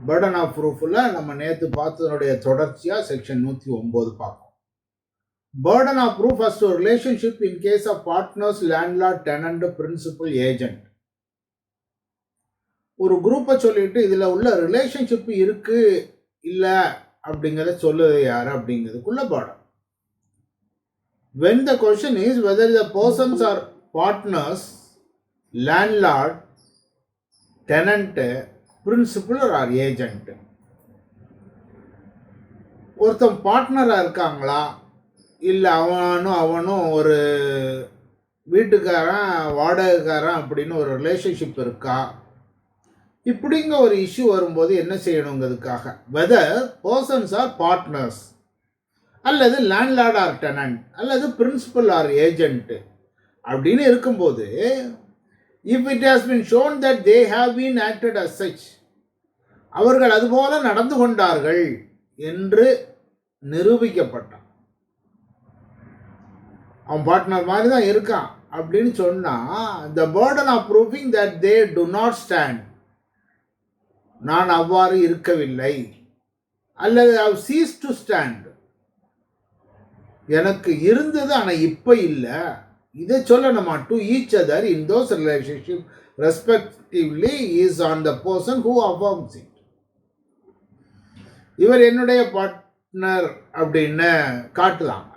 Burton of ப்ரூஃபில் நம்ம நேற்று பார்த்ததனுடைய தொடர்ச்சியாக செக்ஷன் 109 பார்ப்போம். Burden of proof as to relationship in case of partners, landlord, tenant, principal, agent. ஒரு குரூப்பை சொல்லிட்டு இதில் உள்ள ரிலேஷன்ஷிப் இருக்கு இல்லை அப்படிங்கிறத சொல்லுது யார் அப்படிங்கிறதுக்குள்ள Burton. When the question is whether the persons are partners, landlord, tenant, principal or agent. ஒருத்தன் பார்ட்னராக இருக்காங்களா, இல்லை அவனும் ஒரு வீட்டுக்காரன் வாடகைக்காரன் அப்படின்னு ஒரு ரிலேஷன்ஷிப் இருக்கா, இப்படிங்க ஒரு இஷ்யூ வரும்போது என்ன செய்யணுங்கிறதுக்காக வெதர் பர்சன்ஸ் ஆர் பார்ட்னர்ஸ் அல்லது லேண்ட்லார்ட் ஆர் டெனன்ட் அல்லது பிரின்சிபல் ஆர் ஏஜென்ட் அப்படின்னு இருக்கும்போது if it has been shown that they have been acted as such, அவர்கள் அதுபோல நடந்து கொண்டார்கள் என்று நிரூபிக்கப்பட்டான், அவன் பார்ட்னர் மாதிரி தான் இருக்கான் அப்படின்னு சொன்னால் the burden of proving that they do not stand, நான் அவ்வாறு இருக்கவில்லை அல்லது have ceased to stand, எனக்கு இருந்தது ஆனால் இப்போ இல்லை, இதை சொல்லணுமா to each other in those relationship respectively is on the person who affirms it. இவர் என்னுடைய பார்ட்னர் அப்படின்னு காட்டுதாங்க.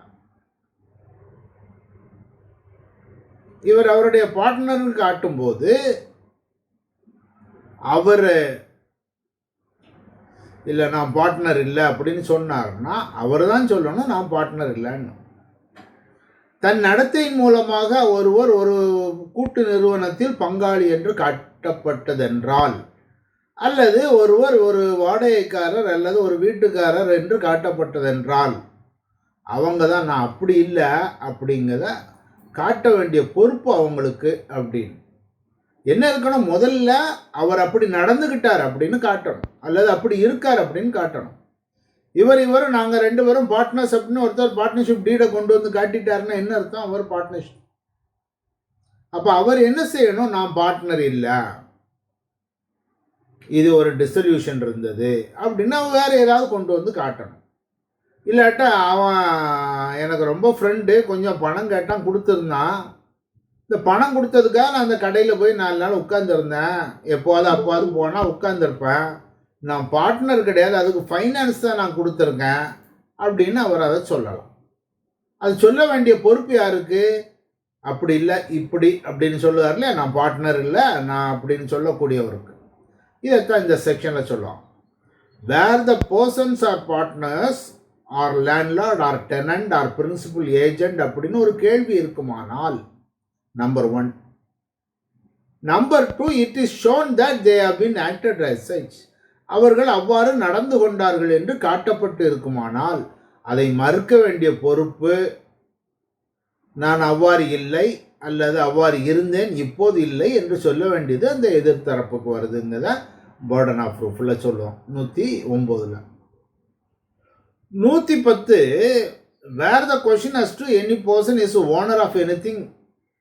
இவர் அவருடைய பார்ட்னர்னு காட்டும்போது அவர் இல்லை நான் பார்ட்னர் இல்லை அப்படின்னு சொன்னார்னா அவர் தான் சொல்லணும் நான் பார்ட்னர் இல்லைன்னு. தன் நடத்தையின் மூலமாக ஒருவர் ஒரு கூட்டு நிறுவனத்தில் பங்காளி என்று காட்டப்பட்டதென்றால் அல்லது ஒருவர் ஒரு வாடகைக்காரர் அல்லது ஒரு வீட்டுக்காரர் என்று காட்டப்பட்டதென்றால் அவங்க தான் நான் அப்படி இல்லை அப்படிங்கிறத காட்ட வேண்டிய பொறுப்பு அவங்களுக்கு. அப்படின்னு என்ன இருக்கணும், முதல்ல அவர் அப்படி நடந்துக்கிட்டார் அப்படின்னு காட்டணும் அல்லது அப்படி இருக்கார் அப்படின்னு காட்டணும். இவர் நாங்கள் ரெண்டு பேரும் பார்ட்னர்ஸ் அப்படின்னு ஒருத்தர் பார்ட்னர்ஷிப் டீடை கொண்டு வந்து காட்டிட்டாருன்னா என்ன அர்த்தம், அவர் பார்ட்னர்ஷிப். அப்போ அவர் என்ன செய்யணும், நான் பார்ட்னர் இல்லை, இது ஒரு டிஸ்ட்ரிபியூஷன் இருந்தது அப்படின்னா வேறு ஏதாவது கொண்டு வந்து காட்டணும். இல்லாட்டா அவன் எனக்கு ரொம்ப ஃப்ரெண்டு கொஞ்சம் பணம் கேட்டான் கொடுத்துருந்தான், இந்த பணம் கொடுத்ததுக்காக நான் அந்த கடையில் போய் 4 நாள் உட்காந்துருந்தேன், அப்போது போனால் உட்காந்துருப்பேன், நான் பார்ட்னர் கிடையாது, அதுக்கு ஃபைனான்ஸ் தான் நான் கொடுத்துருக்கேன் அப்படின்னு அவர் அதை சொல்லலாம். அது சொல்ல வேண்டிய பொறுப்பு யாருக்கு, அப்படி இல்லை இப்படி அப்படின்னு சொல்லுவார் இல்லையா, நான் பார்ட்னர் இல்லை நான் அப்படின்னு சொல்லக்கூடியவருக்கு. இதைத்தான் இந்த செக்ஷனில் சொல்லுவாங்க. Where the persons R partners or landlord or tenant or principal agent அப்படின்னு ஒரு கேள்வி இருக்குமானால் number 1. Number 2, it is shown that they have been acted as such, அவர்கள் அவ்வாறு நடந்து கொண்டார்கள் என்று காட்டப்பட்டு இருக்குமானால் அதை மறுக்க வேண்டிய பொறுப்பு நான் அவ்வாறு இல்லை அல்லது அவ்வாறு இருந்தேன் இப்போது இல்லை என்று சொல்ல வேண்டியது அந்த எதிர்த்தரப்புக்கு வருதுங்கிறத பர்டன் ஆஃப் ப்ரூஃபில் சொல்லுவோம் 109. 110, where the question as to any person is owner of anything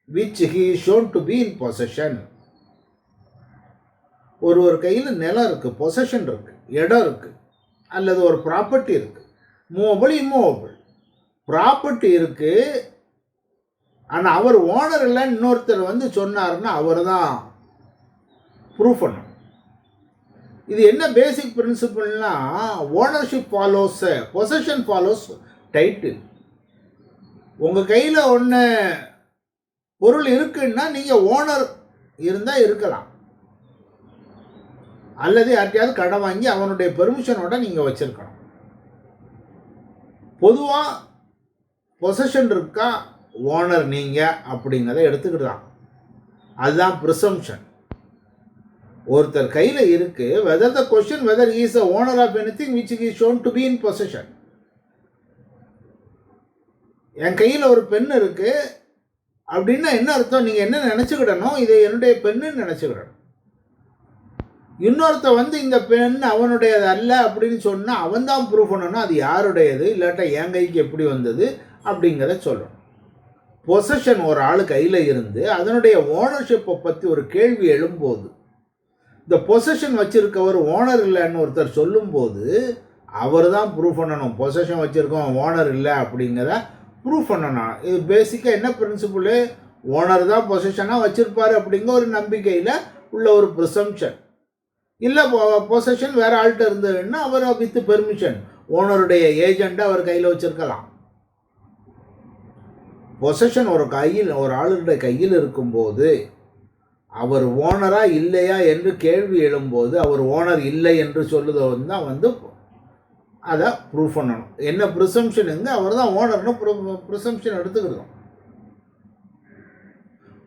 which he is shown to be in possession. ஒரு கையில் நிலம் இருக்குது, பொசஷன் இருக்குது, இடம் இருக்குது அல்லது ஒரு ப்ராப்பர்ட்டி இருக்குது, மூவபிள் இம்மூவபிள் ப்ராப்பர்ட்டி இருக்குது, ஆனால் அவர் ஓனர் இல்லைன்னு இன்னொருத்தர் வந்து சொன்னார்னா அவர் தான் ப்ரூஃப் பண்ணணும். இது என்ன பேசிக் பிரின்சிபிள்னா, ownership follows possession follows title. உங்கள் கையில் ஒன்று பொருள் இருக்குன்னா நீங்கள் ஓனர் இருந்தால் இருக்கலாம் அல்லது யார்ட்டையாவது கடன் வாங்கி அவனுடைய பெர்மிஷனோட நீங்கள் வச்சுருக்கணும். பொதுவாக பொசஷன் இருக்கா ஓனர் நீங்கள் அப்படிங்கிறத எடுத்துக்கிடலாம், அதுதான் ப்ரிசம்ஷன். ஒருத்தர் கையில் இருக்குது, whether the question whether is a owner of anything which is shown to be in possession. என் கையில் ஒரு பெண் இருக்குது அப்படின்னா என்ன அர்த்தம், நீங்கள் என்ன நினச்சிக்கிடணும், இதை என்னுடைய பெண்ணுன்னு நினச்சிக்கிடணும். இன்னொருத்த வந்து இந்த பெண் அவனுடையது அல்ல அப்படின்னு சொன்னால் அவன் தான் ப்ரூவ் பண்ணணும் அது யாருடையது, இல்லாட்டா என் கைக்கு எப்படி வந்தது அப்படிங்கிறத சொல்லணும். பொசஷன் ஒரு ஆள் கையில் இருந்து அதனுடைய ஓனர்ஷிப்பை பற்றி ஒரு கேள்வி எழும்போது இந்த பொசஷன் வச்சிருக்கவர் ஓனர் இல்லைன்னு ஒருத்தர் சொல்லும்போது அவர் தான் ப்ரூவ் பண்ணணும். பொசஷன் வச்சுருக்கோம் ஓனர் இல்லை அப்படிங்கிறத ப்ரூவ் பண்ணணும். இது பேசிக்காக என்ன பிரின்சிபிள், ஓனர் தான் பொசஷனாக வச்சுருப்பார் அப்படிங்கிற ஒரு நம்பிக்கையில் உள்ள ஒரு ப்ரிசம்ஷன். இல்லை பொசஷன் வேறு ஆள்கிட்ட இருந்ததுன்னா அவர் வித் பெர்மிஷன் ஓனருடைய ஏஜெண்ட்டை அவர் கையில் வச்சுருக்கலாம். பொசஷன் ஒரு ஆளுடைய கையில் இருக்கும்போது அவர் ஓனரா இல்லையா என்று கேள்வி எழும்போது அவர் ஓனர் இல்லை என்று சொல்லுவது தான் அதை ப்ரூவ் பண்ணணும். என்ன ப்ரிசம்ஷனுங்க, அவர் தான் ஓனர்னு ப்ரிசம்ஷன் எடுத்துக்கிறோம்.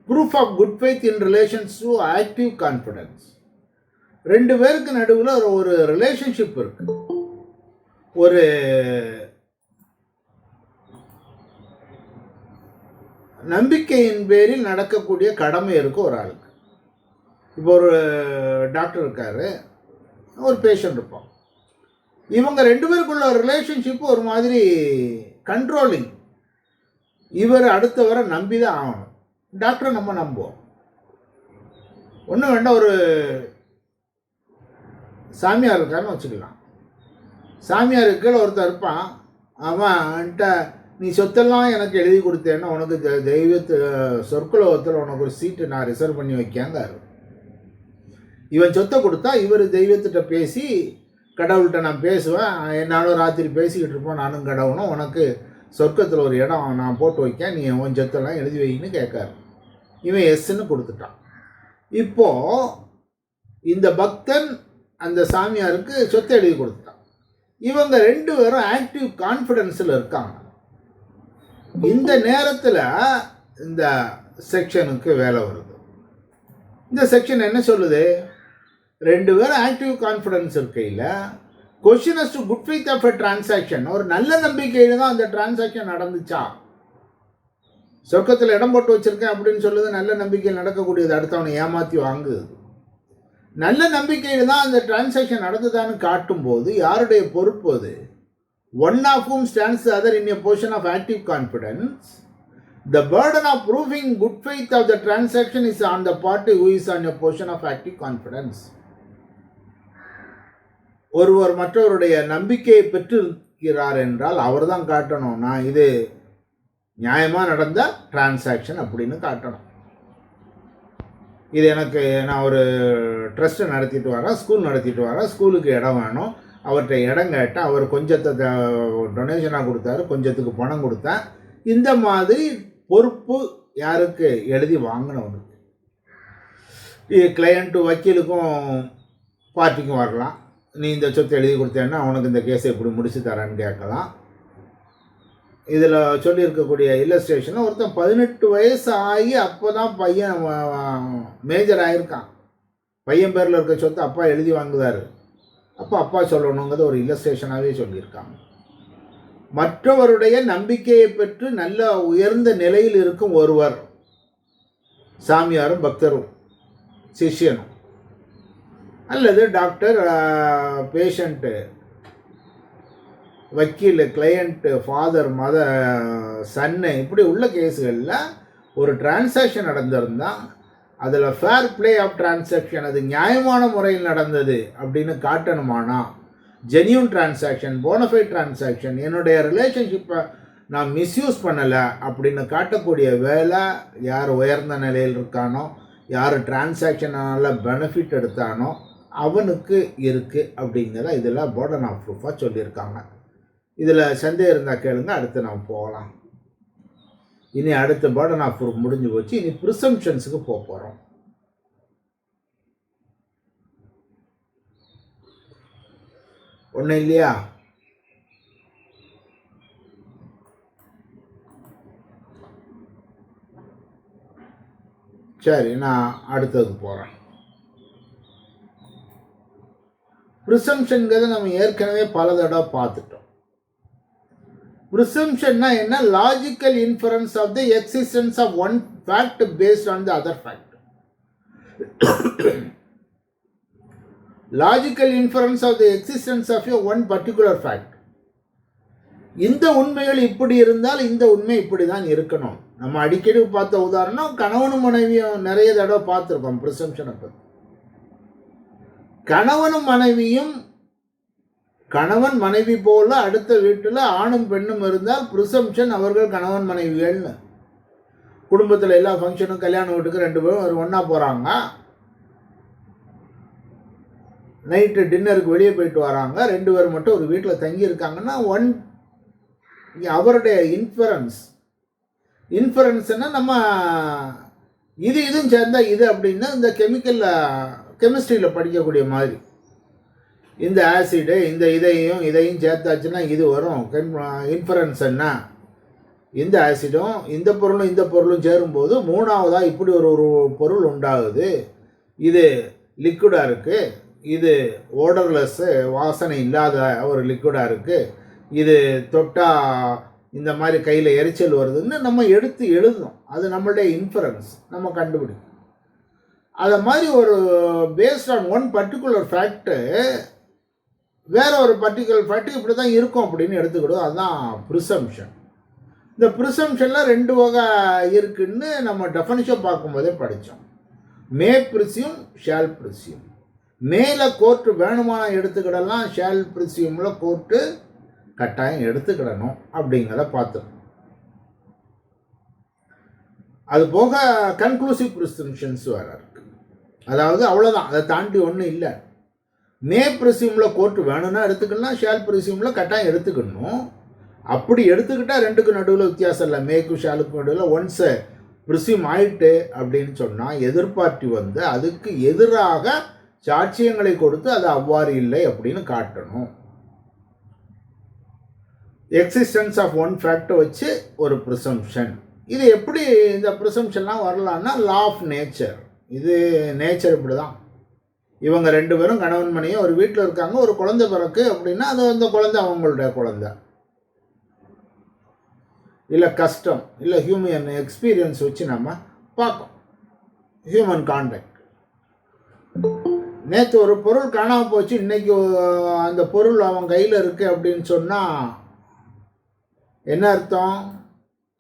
Proof of good faith in relations to active confidence. ரெண்டு பேருக்கு நடுவில் ஒரு ரிலேஷன்ஷிப் இருக்கு. ஒரு நம்பிக்கையின் பேரில் நடக்கக்கூடிய கடமை இருக்குது ஒரு ஆளுக்கு. இப்போ ஒரு டாக்டர் இருக்காரு, ஒரு பேஷண்ட் இருப்பான். இவங்க ரெண்டு பேருக்குள்ள ரிலேஷன்ஷிப்பு ஒரு மாதிரி கண்ட்ரோலிங். இவர் அடுத்தவரை நம்பி தான் ஆகணும். டாக்டரை நம்ம நம்புவோம். ஒன்றும் வேண்டாம், ஒரு சாமியார் இருக்காருன்னு வச்சுக்கலாம். சாமியாருக்கு கீழே ஒருத்தர் இருப்பான். அவன்கிட்ட நீ சொத்தெல்லாம் எனக்கு எழுதி கொடுத்தேன்னா உனக்கு தெய்வத்து சொற்குலோகத்தில் உனக்கு ஒரு சீட்டு நான் ரிசர்வ் பண்ணி வைக்காங்காரு. இவன் சொத்தை கொடுத்தா இவர் தெய்வத்திட்ட பேசி, கடவுள்கிட்ட நான் பேசுவேன், என்னாலும் ராத்திரி பேசிக்கிட்டு இருப்போம் நானும் கடவுளும், உனக்கு சொர்க்கத்தில் ஒரு இடம் நான் போட்டு வைக்கேன், நீ உன் சொத்தெல்லாம் எழுதி வைன்னு கேட்காரு. இவன் எஸ்ன்னு கொடுத்துட்டான். இப்போது இந்த பக்தன் அந்த சாமியாருக்கு சொத்தை எழுதி கொடுத்துட்டான். இவங்க ரெண்டு பேரும் ஆக்டிவ் கான்ஃபிடென்ஸில் இருக்காங்க. இந்த நேரத்தில் இந்த செக்ஷனுக்கு வேலை வருது. இந்த செக்ஷன் என்ன சொல்லுது, ரெண்டு பேரும் ஆக்டிவ் கான்ஃபிடன்ஸ் இருக்கையில் question as to good faith of a transaction, ஒரு நல்ல நம்பிக்கையில் தான் அந்த டிரான்சாக்ஷன் நடந்துச்சா. சொர்க்கத்தில் இடம் போட்டு வச்சுருக்கேன் அப்படின்னு சொல்லுது நல்ல நம்பிக்கையில் நடக்கக்கூடியது, அடுத்தவனை ஏமாற்றி வாங்குது. நல்ல நம்பிக்கையில் தான் அந்த டிரான்சாக்ஷன் நடந்துதான்னு காட்டும்போது யாருடைய பொறுப்பு அது? One of whom stands the other in a position of active confidence. The burden of proving good faith of the transaction is on the party who is on a position of active confidence. ஒருவர் மற்றவருடைய நம்பிக்கையை பெற்றிருக்கிறார் என்றால் அவர் தான் காட்டணும், நான் இது நியாயமாக நடந்த டிரான்சாக்ஷன் அப்படின்னு காட்டணும். இது எனக்கு, நான் ஒரு ட்ரஸ்ட்டை நடத்திட்டு வரேன், ஸ்கூல் நடத்திட்டு வரேன், ஸ்கூலுக்கு இடம் வேணும், அவர்கிட்ட இடம் கேட்டேன், அவர் கொஞ்சத்தை டொனேஷனாக கொடுத்தாரு, கொஞ்சத்துக்கு பணம் கொடுத்தேன். இந்த மாதிரி பொறுப்பு யாருக்கு? எழுதி வாங்கினவனுக்கு. கிளையண்ட்டு வக்கீலுக்கும் பார்ட்டிக்கும் வரலாம். நீ இந்த சொத்தை எழுதி கொடுத்தேன்னா அவனுக்கு இந்த கேஸை எப்படி முடிச்சு தரேன்னு கேட்கலாம். இதில் சொல்லியிருக்கக்கூடிய இல்லஸ்ட்ரேஷனில் ஒருத்தன் 18 வயசு ஆகி அப்போ தான் பையன் மேஜர் ஆகியிருக்கான். பையன் பேரில் இருக்க சொத்தை அப்பா எழுதி வாங்குதாரு, அப்போ அப்பா சொல்லணுங்கிறது ஒரு இல்லஸ்ட்ரேஷனாகவே சொல்லியிருக்காங்க. மற்றவருடைய நம்பிக்கையை பெற்று நல்ல உயர்ந்த நிலையில் இருக்கும் ஒருவர், சாமியாரும் பக்தரும் சிஷ்யனும், அல்லது டாக்டர் பேஷண்ட்டு, வக்கீல் கிளையண்ட்டு, ஃபாதர் சன்னு, இப்படி உள்ள கேஸுகளில் ஒரு டிரான்சாக்ஷன் நடந்திருந்தால் அதில் ஃபேர் பிளே ஆஃப் டிரான்சாக்ஷன், அது நியாயமான முறையில் நடந்தது அப்படின்னு காட்டணுமானா, ஜென்யூன் டிரான்சாக்ஷன், போனஃபைட் டிரான்சாக்ஷன், என்னுடைய ரிலேஷன்ஷிப்பை நான் மிஸ்யூஸ் பண்ணலை அப்படின்னு காட்டக்கூடிய வேலை யார் உயர்ந்த நிலையில் இருக்கானோ, யார் டிரான்சாக்ஷனால் பெனிஃபிட் எடுத்தானோ அவனுக்கு இருக்குது அப்படிங்கிறத இதில் பர்டன் ஆஃப் ப்ரூஃபாக சொல்லியிருக்காங்க. இதில் சந்தேகம் இருந்தால் கேளுங்க, அடுத்து நாம் போகலாம். இனி அடுத்த பர்டன் ஆஃப் ப்ரூஃப் முடிஞ்சு போச்சு. இனி ப்ரிசம்ஷன்ஸுக்கு போகிறோம். ஒன்றும் இல்லையா? சரி, நான் அடுத்ததுக்கு போகிறேன். ப்ரிசம்ஷன்கிறத நம்ம ஏற்கனவே பல தடவை பார்த்துட்டோம். ப்ரிசம்ஷன்னா என்ன? Logical inference of the existence of one fact based on the other fact. Logical inference of the existence of a one particular fact. இந்த உண்மைகள் இப்படி இருந்தால் இந்த உண்மை இப்படி தான் இருக்கணும். நம்ம அடிக்கடி பார்த்த உதாரணம் கணவனும் மனைவியும் நிறைய தடவை பார்த்துருக்கோம் ப்ரிசம்ஷனை பற்றி. கணவனும் மனைவியும் கணவன் மனைவி போல அடுத்த வீட்டில் ஆணும் பெண்ணும் இருந்தால் ப்ரிசம்ஷன் அவர்கள் கணவன் மனைவிகள்னு. குடும்பத்தில் எல்லா ஃபங்க்ஷனும் கல்யாண வீட்டுக்கு 2 பேரும் ஒன்றா போகிறாங்க, நைட்டு டின்னருக்கு வெளியே போயிட்டு வராங்க, 2 பேர் மட்டும் ஒரு வீட்டில் தங்கியிருக்காங்கன்னா அவருடைய இன்ஃபரன்ஸ்னா நம்ம இதுவும் சேர்ந்தா இது அப்படின்னா இந்த கெமிஸ்ட்ரியில் படிக்கக்கூடிய மாதிரி இந்த ஆசிடு இந்த இதையும் சேர்த்தாச்சுன்னா இது வரும். இன்ஃபரன்ஸ் என்ன, இந்த ஆசிடும் இந்த பொருளும் சேரும்போது மூணாவதாக இப்படி ஒரு பொருள் உண்டாகுது. இது லிக்விடாக இருக்குது, இது ஓடர்லெஸ்ஸு வாசனை இல்லாத ஒரு லிக்விடாக இருக்குது, இது தொட்டால் இந்த மாதிரி கையில் எரிச்சல் வருதுன்னு நம்ம எடுத்து எழுதணும். அது நம்மளுடைய இன்ஃபரன்ஸ், நம்ம கண்டுபிடிக்கும். அதை மாதிரி ஒரு based on one particular fact வேற ஒரு பர்டிகுலர் ஃபேக்ட் இப்படி தான் இருக்கும் அப்படின்னு எடுத்துக்கிடும். அதுதான் ப்ரிசம்ஷன். இந்த ப்ரிசம்ஷனில் 2 வகை இருக்குன்னு நம்ம டெஃபனிஷன் பார்க்கும்போதே படித்தோம். மே ப்ரிசியூம், ஷால் ப்ரிசியூம். மேலே கோர்ட்டு வேணுமான எடுத்துக்கிடலாம், ஷால் ப்ரிசியூமில் கோர்ட்டு கட்டாயம் எடுத்துக்கிடணும் அப்படிங்கிறத பார்த்தோம். அது போக கன்க்ளூசிவ் ப்ரிசம்ஷன்ஸ் வேறு இருக்குது. அதாவது அவ்வளோதான், அதை தாண்டி ஒன்றும் இல்லை. மே ப்ரிசியூமில் கோர்ட்டு வேணும்னா எடுத்துக்கலாம், ஷால் ப்ரிசியூமில் கட்டாயம் எடுத்துக்கணும். அப்படி எடுத்துக்கிட்டால் 2க்கு நடுவில் வித்தியாசம் இல்லை. மேக்கும் ஷாலுக்கும் நடுவில் ஒன்ஸ் ப்ரிசியூம் ஆயிட்டு அப்படின்னு சொன்னால் எதிர்பார்ட்டி வந்து அதுக்கு எதிராக சாட்சியங்களை கொடுத்து அது அவ்வாறு இல்லை அப்படின்னு காட்டணும். எக்ஸிஸ்டன்ஸ் ஆஃப் ஒன் ஃபேக்டை வச்சு ஒரு ப்ரிசம்ஷன். இது எப்படி இந்த ப்ரிசம்ஷன்லாம் வரலான்னா லா ஆஃப் நேச்சர். இது நேச்சர் இப்படி தான். இவங்க 2 பேரும் கணவன் மனையும் ஒரு வீட்டில் இருக்காங்க, ஒரு குழந்தை பிறக்கு அப்படின்னா அது அந்த குழந்தை அவங்களுடைய குழந்தை. இல்லை கஷ்டம், இல்லை ஹியூமன் எக்ஸ்பீரியன்ஸ் வச்சு நம்ம பார்க்கோம். Human contact. நேற்று ஒரு பொருள் காணாமல் போச்சு, இன்னைக்கு அந்த பொருள் அவன் கையில் இருக்கு அப்படின்னு சொன்னால் என்ன அர்த்தம்?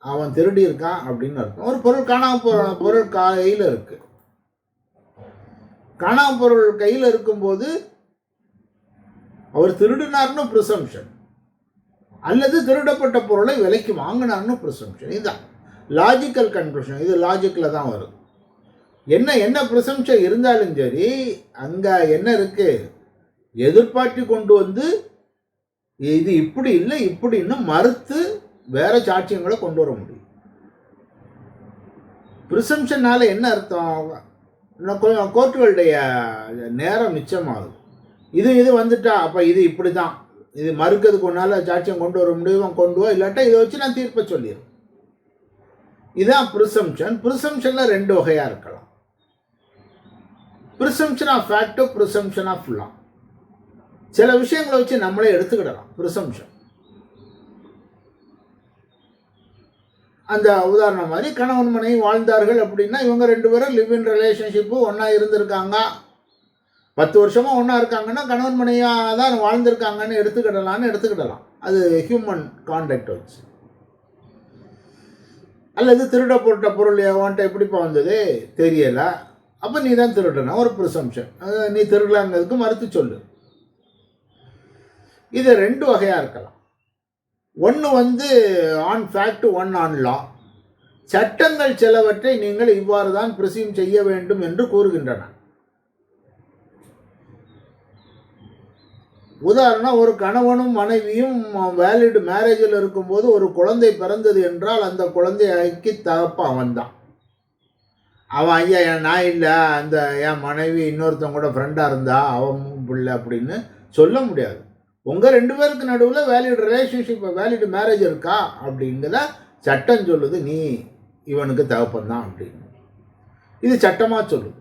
அவன் திருடி இருக்கான் அப்படின்னு அர்த்தம். ஒரு பொருள் காணாமல் பொருள் கையில் இருக்கு. காணாமல் பொருள் கையில் இருக்கும்போது அவர் திருடினார்னு ப்ரிசம்ஷன், அல்லது திருடப்பட்ட பொருளை விலைக்கு வாங்கினார்னு ப்ரிசம்ஷன். இதுதான் லாஜிக்கல் கன்க்ளூஷன். இது லாஜிக்கில் தான் வரும். என்ன ப்ரிசம்ஷன் இருந்தாலும் சரி, அங்கே என்ன இருக்கு, எதிர்பார்த்து கொண்டு வந்து இது இப்படி இல்லை இப்படின்னு மறுத்து வேற சாட்சியங்களை கொண்டு வர முடியும். ப்ரிசம்ஷனால என்ன அர்த்தம்? கொஞ்சம் கோர்ட்டுகளுடைய நேரம் மிச்சமாகுது. இது வந்துட்டா அப்போ இது இப்படி தான், இது மறுக்கிறதுக்கு ஒன்றால் சாட்சியம் கொண்டு வர முடியும், கொண்டு வா, இல்லாட்டா இதை வச்சு நான் தீர்ப்பை சொல்லிடுறேன். இதுதான் ப்ரிசம்ஷன். ப்ரிசம்ஷனில் 2 வகையாக இருக்கலாம். Presumption of fact, presumption of law. சில விஷயங்களை வச்சு நம்மளே எடுத்துக்கிடலாம் ப்ரிசம்ஷன். அந்த உதாரணம் மாதிரி கணவன் மனைவி வாழ்ந்தார்கள் அப்படின்னா இவங்க 2 பேரும் லிவ் இன் ரிலேஷன்ஷிப்பு ஒன்றா இருந்திருக்காங்க, 10 வருஷமாக ஒன்றா இருக்காங்கன்னா கணவன் மனைவியாக தான் வாழ்ந்திருக்காங்கன்னு எடுத்துக்கிடலாம். அது ஹியூமன் கான்டாக்ட் வச்சு. அல்லது திருடப்பட்ட பொருள் எவன்ட்ட எப்படிப்பா வந்தது தெரியலை, அப்போ நீ தான் திருடனா, ஒரு ப்ரிசம்ஷன். நீ திருடலாங்கிறதுக்கு மறுத்து சொல்லு. இது 2 வகையாக இருக்கலாம். ஒன்று ஆன் ஃபேக்ட், ஒன் ஆன் லா. சட்டங்கள் சிலவற்றை நீங்கள் இவ்வாறு தான் ப்ரிசீவ் செய்ய வேண்டும் என்று கூறுகின்றன. உதாரணம், ஒரு கணவனும் மனைவியும் வேலிட் மேரேஜில் இருக்கும்போது ஒரு குழந்தை பிறந்தது என்றால் அந்த குழந்தைக்கு தகப்ப அவன்தான். அவன் ஐயா நான் இல்லை, அந்த என் மனைவி இன்னொருத்தவங்க கூட ஃப்ரெண்டாக இருந்தா அவன் பிள்ளை அப்படின்னு சொல்ல முடியாது. உங்கள் 2 பேருக்கு நடுவில் வேலிட் ரிலேஷன்ஷிப், வேலிட் மேரேஜ் இருக்கா அப்படிங்கிறத சட்டம் சொல்லுது, நீ இவனுக்கு தகப்பந்தான் அப்படின்னு. இது சட்டமாக சொல்லுது.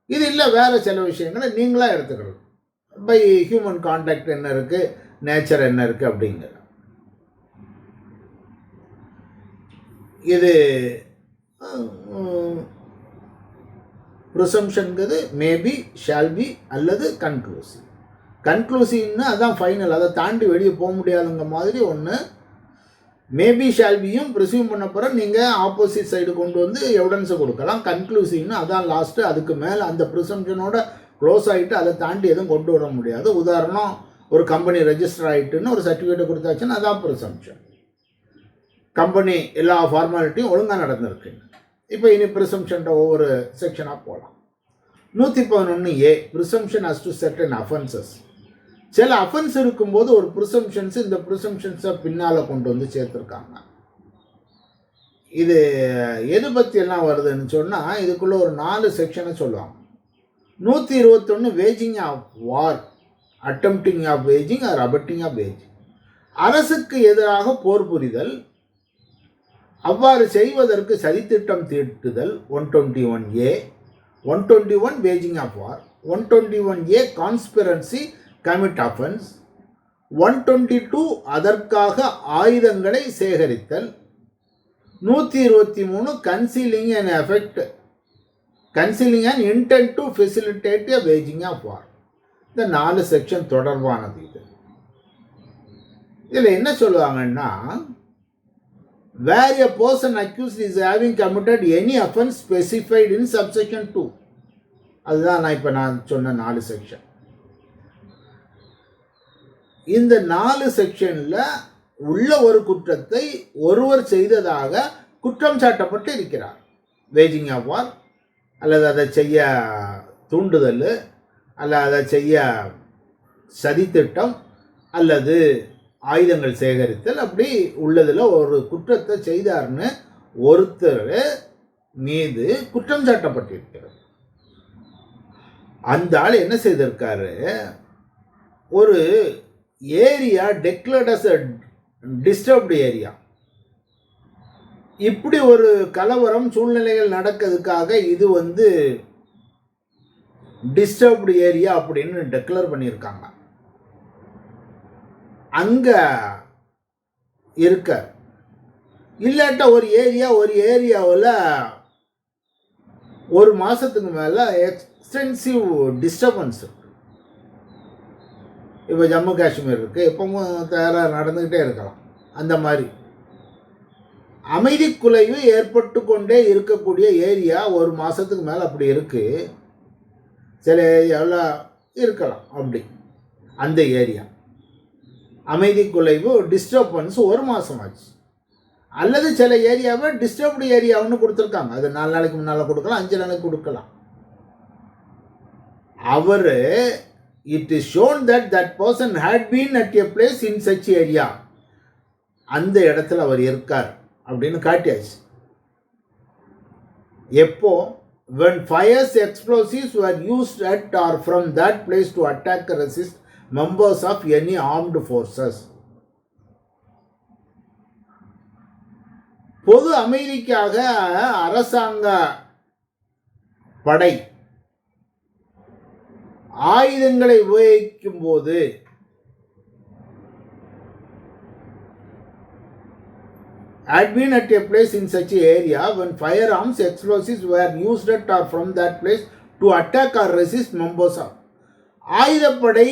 இது இல்லை, வேறு சில விஷயங்களை நீங்களாக எடுத்துக்கிறது. பை ஹியூமன் கான்டாக்ட் என்ன இருக்குது, நேச்சர் என்ன இருக்குது அப்படிங்கிற இது ப்ரிசம்ஷன்கிறது மேபி, ஷால் பி அல்லது கன்க்ளூசிவ். கன்க்ளூசிவ்னு அதான் ஃபைனல், அதை தாண்டி வெளியே போக முடியாதுங்க மாதிரி ஒன்று. மேபி ஷால்பியும் ப்ரிசியூம் பண்ண பிறகு நீங்கள் ஆப்போசிட் சைடு கொண்டு வந்து எவிடன்ஸை கொடுக்கலாம். கன்க்ளூசிவ்னு அதான் லாஸ்ட்டு, அதுக்கு மேலே அந்த ப்ரிசம்ஷனோட க்ளோஸ் ஆகிட்டு அதை தாண்டி எதுவும் கொண்டு வர முடியாது. உதாரணம், ஒரு கம்பெனி ரெஜிஸ்டர் ஆகிட்டுன்னு ஒரு சர்டிஃபிகேட் கொடுத்தாச்சுன்னா அதான் ப்ரிசம்ஷன். கம்பெனி எல்லா ஃபார்மாலிட்டியும் ஒழுங்காக நடந்திருக்கு. இப்போ இனி ப்ரிசம்ஷன்ட்ட ஒவ்வொரு செக்ஷனாக போகலாம். 111A presumption us to certain offences. சில அஃபென்ஸ் இருக்கும்போது ஒரு ப்ரிசம்ஷன்ஸ் இந்த ப்ரிசம்ஷன்ஸை பின்னால் கொண்டு வந்து சேர்த்துருக்காங்க. இது எது பற்றியெல்லாம் வருதுன்னு சொன்னால் இதுக்குள்ளே ஒரு 4 செக்ஷனை சொல்லுவாங்க. 121 waging of war, attempting of waging or abetting of waging. அரசுக்கு எதிராக போர் புரிதல், அவ்வாறு செய்வதற்கு சதித்திட்டம் தீட்டுதல் 121A. 121 waging of war. 121A conspiracy commit offence. 122 அதற்காக ஆயுதங்களை சேகரித்தல். 123 concealing and effect, concealing and intent to facilitate a waging of war. இந்த 4 செக்ஷன் தொடர்பானது இது. இதில் என்ன சொல்லுவாங்கன்னா, where a person accused is having committed any offense specified in subsection 2. அதுதான் நான் சொன்ன 4 செக்ஷன். இந்த 4 செக்ஷன்ல உள்ள ஒரு குற்றத்தை ஒருவர் செய்ததாக குற்றம் சாட்டப்பட்டு இருக்கிறார். வேஜிங் ஆஃப் வார், அல்லது அதை செய்ய தூண்டுதல், அல்லது அதை செய்ய சதித்திட்டம், அல்லது ஆயுதங்கள் சேகரித்தல், அப்படி உள்ளதில் ஒரு குற்றத்தை செய்தார்னு ஒருத்தர் மீது குற்றம் சாட்டப்பட்டிருக்கிறது. அந்த ஆள் என்ன செய்திருக்காரு, ஒரு area declared as a disturbed area, இப்படி ஒரு கலவரம் சூழ்நிலைகள் நடக்கிறதுக்காக இது டிஸ்டர்ப்டு ஏரியா அப்படின்னு டெக்ளேர் பண்ணியிருக்காங்க. அங்க இருக்க இல்லாட்ட ஒரு ஏரியாவில் ஒரு மாசத்துக்கு மேல எக்ஸ்டென்சிவ் டிஸ்டர்பன்ஸ் இருக்கு. இப்போ ஜம்மு காஷ்மீர் இருக்கு, எப்பவும் தயாராக நடந்துக்கிட்டே இருக்கலாம். அந்த மாதிரி அமைதி குலைவு ஏற்பட்டு கொண்டே இருக்கக்கூடிய ஏரியா ஒரு மாசத்துக்கு மேலே அப்படி இருக்கு. சில ஏரியாவில் இருக்கலாம் அப்படி. அந்த ஏரியா அமைதி குலைவு டிஸ்டர்பன்ஸ் ஒரு மாதம் ஆச்சு. அல்லது சில ஏரியாவை டிஸ்டர்ப்டு ஏரியாவுன்னு கொடுத்துருக்காங்க. அது 4 நாளைக்கு முன்னால் கொடுக்கலாம், 5 நாளைக்கு கொடுக்கலாம். அவர் it is shown that person had been at a place in such area, அந்த இடத்துல அவர் இருக்கார் அப்படின்னு காட்டியாச்சு. எப்போ, when fires explosives were used at or from that place to attack or resist members of any armed forces. பொது அமைதிக்காக அரசாங்க படை ஆயுதங்களை உபயோகிக்கும் போது had been at a place in such an area when firearms explosives were used at or from that place to attack or resist members of. ஆயுதப்படை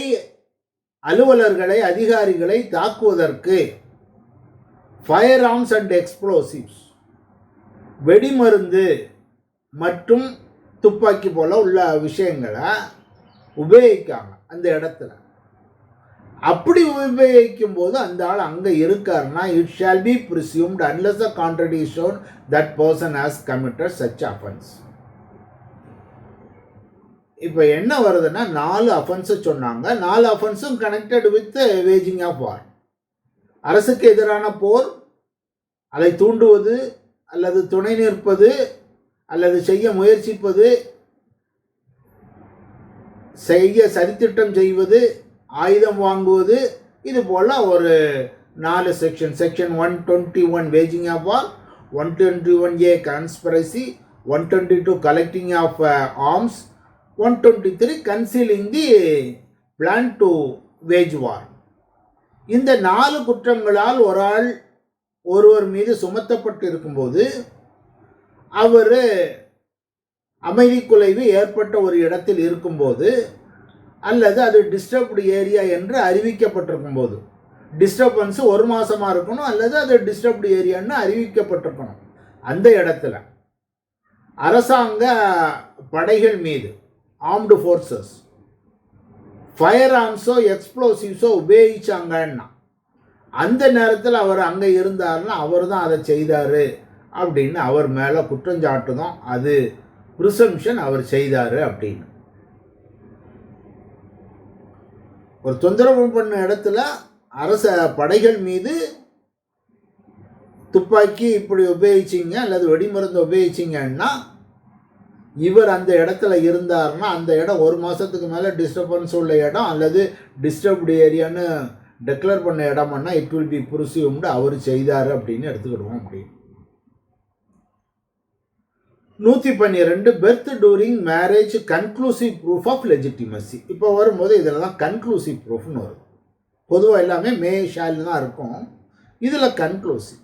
அலுவலர்களை அதிகாரிகளை தாக்குவதற்கு ஃபயர் ஆர்ம்ஸ் அண்ட் எக்ஸ்ப்ளோசிவ்ஸ், வெடிமருந்து மற்றும் துப்பாக்கி போல உள்ள விஷயங்களை உபயோகிக்காங்க அந்த இடத்துல. அப்படி உபயோகிக்கும் போது அந்த ஆள் அங்கே இருக்காருன்னா it shall B ப்ரிசியூம்ட் unless a contradiction that person has committed such offence. இப்போ என்ன வருதுன்னா 4 அஃபென்ஸை சொன்னாங்க. 4 அஃபென்ஸும் கனெக்டட் வித் வேஜிங் ஆஃப் வார். அரசுக்கு எதிரான போர், அதை தூண்டுவது அல்லது துணை நிற்பது அல்லது செய்ய முயற்சிப்பது, செய்ய சதித்திட்டம் செய்வது, ஆயுதம் வாங்குவது, இது போல் ஒரு 4 section. Section 121 waging of war, 121A conspiracy, 122 collecting of arms, 123 concealing the plan to wage war. இந்த 4 குற்றங்களால் ஒருவர் மீது சுமத்தப்பட்டு இருக்கும்போது அவர் அமைதி குலைவு ஏற்பட்ட ஒரு இடத்தில் இருக்கும்போது அல்லது அது டிஸ்டர்ப்டு ஏரியா என்று அறிவிக்கப்பட்டிருக்கும் போது, டிஸ்டர்பன்ஸ் ஒரு மாசமாக இருக்கணும் அல்லது அது டிஸ்டர்ப்டு ஏரியான்னு அறிவிக்கப்பட்டிருக்கணும், அந்த இடத்துல அரசாங்க படைகள் மீது ஆர்ம்டு ஃபோர்ஸஸ் ஃபயர் ஆர்ம்ஸோ எக்ஸ்ப்ளோசிவ்ஸோ உபயோகிச்சாங்கன்னா அந்த நேரத்தில் அவர் அங்கே இருந்தார்னா அவர் தான் அதை செய்தார் அப்படின்னு அவர் மேலே குற்றஞ்சாட்டுதான். அது ப்ரிசம்ஷன் அவர் செய்தார் அப்படின்னு. ஒரு தொந்தரவு பண்ண இடத்துல அரச படைகள் மீது துப்பாக்கி இப்படி உபயோகிச்சிங்க அல்லது வெடிமருந்து உபயோகிச்சிங்கன்னா இவர் அந்த இடத்துல இருந்தார்னா அந்த இடம் ஒரு மாதத்துக்கு மேலே டிஸ்டர்பன்ஸ் உள்ள இடம் அல்லது டிஸ்டர்ப்டு ஏரியான்னு டெக்ளேர் பண்ண இடம்னா இட் வில் பி ப்ரிசியூம்டு அவர் செய்தார் அப்படின்னு எடுத்துக்கிடுவோம். அப்படின்னு 112 birth during marriage conclusive proof of legitimacy. இப்போ வரும்போது இதில் தான் கன்க்ளூசிவ் ப்ரூஃப்னு வரும். பொதுவாக எல்லாமே மே ஷால் தான் இருக்கும். இதில் conclusive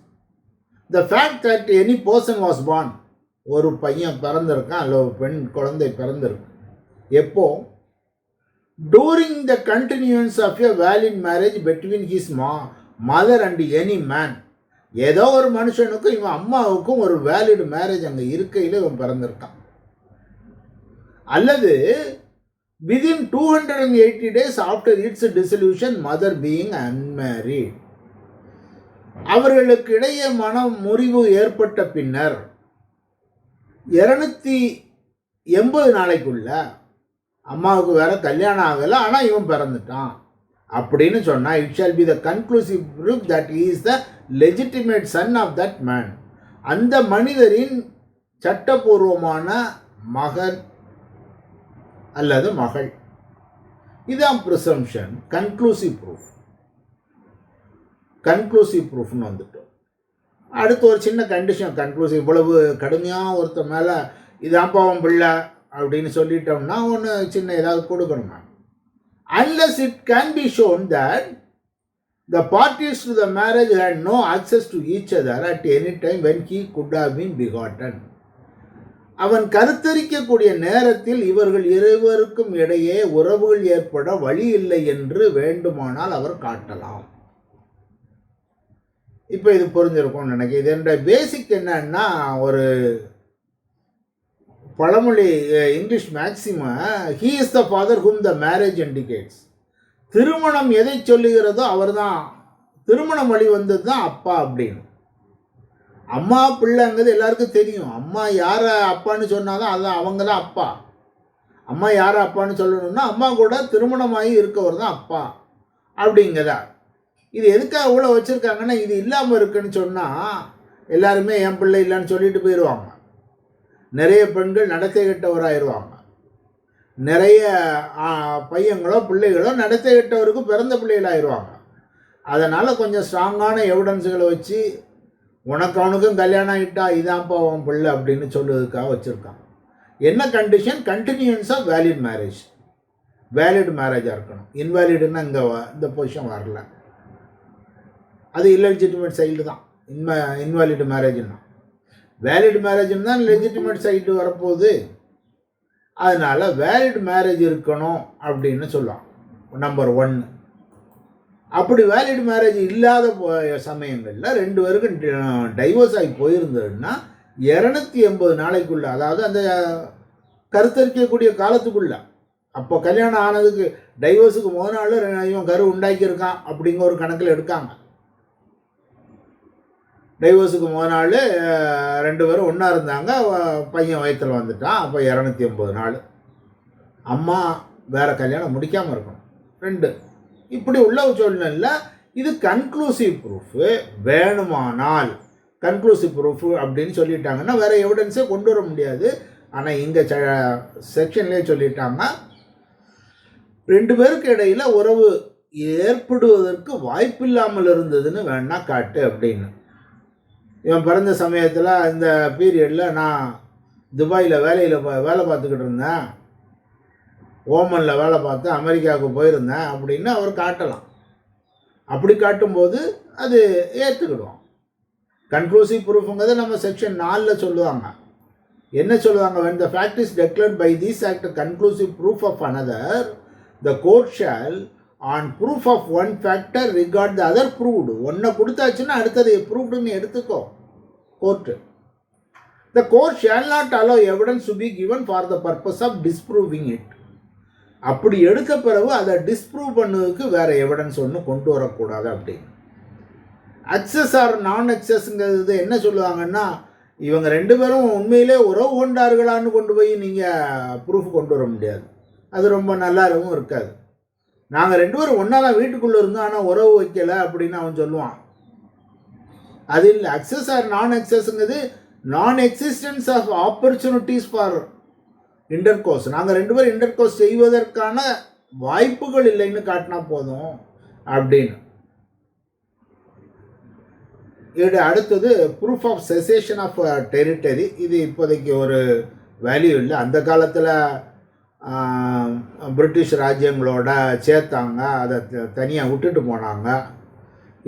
the fact that any person was born, ஒரு பையன் பிறந்திருக்கான் அல்ல ஒரு பெண் குழந்தை பிறந்திருக்கு. எப்போ? During the continuance of a valid marriage between his mother and any man. ஏதோ ஒரு மனுஷனுக்கும் இவன் அம்மாவுக்கும் ஒரு வேலிட் மேரேஜ் அங்கே இருக்கையில் இவன் பிறந்திருக்கான். அல்லது within 280 days after it's dissolution mother being unmarried. அவர்களுக்கு இடையே மன முறிவு ஏற்பட்ட பின்னர் 280 நாளைக்குள்ள அம்மாவுக்கு வேற கல்யாணம் ஆகலை, ஆனால் இவன் பிறந்துட்டான் அப்படின்னு சொன்னால் it shall be the conclusive proof that he is the legitimate son of that man. அந்த மனிதரின் சட்டபூர்வமான மகன் அல்லது மகள். இதுதான் ப்ரிசம்ஷன். Conclusive proof. கன்க்ளூசிவ் ப்ரூஃப்னு வந்துட்டோம். அடுத்து ஒரு சின்ன கண்டிஷன். கன்க்ளூசிவ் இவ்வளவு கடுமையாக ஒருத்தர் மேலே இதான் பாவம் பிள்ளை அப்படின்னு சொல்லிட்டோம்னா ஒன்று சின்ன ஏதாவது கொடுக்கணுமா? Unless it can be shown that the parties to the marriage had no access to each other at any time when he could have been begotten. அவன் கருத்தரிக்கக்கூடிய நேரத்தில் இவர்கள் இருவருக்கும் இடையே உறவுகள் ஏற்பட வழி இல்லை என்று வேண்டுமானால் அவர் காட்டலாம். இப்போ இது புரிஞ்சிருக்கும்னு நினைக்கிறேன். இது என்னோட பேசிக் என்னன்னா, ஒரு பழமொழி English maxim he is the father whom the marriage indicates. திருமணம் எதை சொல்லுகிறதோ அவர் தான், திருமணம் வழி வந்தது தான் அப்பா அப்படின்னு. அம்மா பிள்ளைங்கிறது எல்லாருக்கும் தெரியும். அம்மா யாரை அப்பான்னு சொன்னாலும் அதுதான் அவங்க தான் அப்பா. அம்மா யாரை அப்பான்னு சொல்லணும்னா அம்மா கூட திருமணமாகி இருக்கவர் தான் அப்பா அப்படிங்கிறதா. இது எதுக்காக அவ்வளோ வச்சுருக்காங்கன்னா, இது இல்லாமல் இருக்குன்னு சொன்னால் எல்லாருமே என் பிள்ளை இல்லைன்னு சொல்லிட்டு போயிடுவாங்க. நிறைய பெண்கள் நடத்தை கெட்டவராகிடுவாங்க. நிறைய பையங்களோ பிள்ளைகளோ நடத்தை கெட்டவருக்கு பிறந்த பிள்ளைகளாகிடுவாங்க. அதனால் கொஞ்சம் ஸ்ட்ராங்கான எவிடன்ஸுகளை வச்சு உனக்கு அவனுக்கும் கல்யாணம் ஆகிட்டா இதான்ப்பா அவன் பிள்ளை அப்படின்னு சொல்லுறதுக்காக வச்சுருக்கான். என்ன condition? Continuance of valid marriage. Valid மேரேஜாக இருக்கணும். இன்வேலிடுன்னா இங்கே இந்த பொசிஷன் வரல. அது இல்லெஜிட்டிமேட் சைல்டு தான் இன்வாலிட் மேரேஜ்னா. வேலிட் மேரேஜ்னு தான் லெஜிட்டிமேட் சைல்டு வரப்போகுது. அதனால் வேலிட் மேரேஜ் இருக்கணும் அப்படின்னு சொல்லுவான். நம்பர் 1. அப்படி வேலிட் மேரேஜ் இல்லாத சமயங்களில் 2 பேருக்கும் டைவர்ஸ் ஆகி போயிருந்ததுன்னா 280 நாளைக்குள்ள, அதாவது அந்த கருத்தரிக்கக்கூடிய காலத்துக்குள்ள, அப்போ கல்யாணம் ஆனதுக்கு டைவர்ஸுக்கு முதல் நாள் இவன் கரு உண்டாக்கியிருக்கான் அப்படிங்கிற ஒரு கணக்கில் எடுக்காங்க. டைவர்ஸுக்கு முதல் நாள் 2 பேரும் ஒன்றா இருந்தாங்க, பையன் வயிற்றில் வந்துட்டான். அப்போ 280 நாள் அம்மா வேறு கல்யாணம் முடிக்காமல் இருக்கணும். 2 இப்படி உள்ள சூழ்நிலையில் இது கன்க்ளூசிவ் ப்ரூஃபு. வேணுமானால் கன்க்ளூசிவ் ப்ரூஃபு அப்படின்னு சொல்லிட்டாங்கன்னா வேறு எவிடன்ஸே கொண்டு வர முடியாது. ஆனால் இங்கே செக்ஷன்லேயே சொல்லிட்டாங்க, 2 பேருக்கு இடையில் உறவு ஏற்படுவதற்கு வாய்ப்பில்லாமல் இருந்ததுன்னு வேணா காட்டு அப்படின்னு. இவன் பிறந்த சமயத்தில் இந்த பீரியடில் நான் துபாயில் வேலை பார்த்துக்கிட்டு இருந்தேன், ஓமனில் வேலை பார்த்து அமெரிக்காவுக்கு போயிருந்தேன் அப்படின்னு அவர் காட்டலாம். அப்படி காட்டும்போது அது ஏற்றுக்கிடுவோம். கன்க்ளூசிவ் ப்ரூஃபுங்கிறத நம்ம செக்ஷன் 4 சொல்லுவாங்க. என்ன சொல்லுவாங்க? when the fact is declared by this act conclusive proof of another, the court shall on proof of one factor regard the other proved. ஒன்றை கொடுத்தாச்சுன்னா அடுத்தது ப்ரூவ்டுன்னு எடுத்துக்கோ court. The court shall not allow evidence to be given for the purpose of disproving it. அப்படி எடுத்த பிறகு அதை disprove பண்ணுறதுக்கு வேறு எவிடன்ஸ் ஒன்றும் கொண்டு வரக்கூடாது அப்படின்னு. அக்சஸ் ஆர் நான் அக்சஸ்ங்கிறது என்ன சொல்லுவாங்கன்னா, இவங்க ரெண்டு பேரும் உண்மையிலே உறவு கொண்டார்களான்னு கொண்டு போய் நீங்கள் ப்ரூஃப் கொண்டு வர முடியாது. அது ரொம்ப நல்லாவும் இருக்காது. நாங்கள் ரெண்டு பேரும் ஒன்றா தான் வீட்டுக்குள்ளே இருந்தோம், ஆனால் உறவு வைக்கலை அப்படின்னு அவன் சொல்லுவான். அது இல்லை. அக்சஸ் ஆர் நான் அக்சஸ்ங்கிறது non existence of opportunities for intercourse. நாங்கள் ரெண்டு பேரும் இன்டர்கோர்ஸ் செய்வதற்கான வாய்ப்புகள் இல்லைன்னு காட்டினா போதும் அப்படின்னு. இது அடுத்தது proof of cessation of territory. இது இப்போதைக்கு ஒரு வேல்யூ இல்லை. அந்த காலத்தில் பிரிட்டிஷ் ராஜ்யங்களோட சேர்த்தாங்க, அதை தனியாக விட்டுட்டு போனாங்க.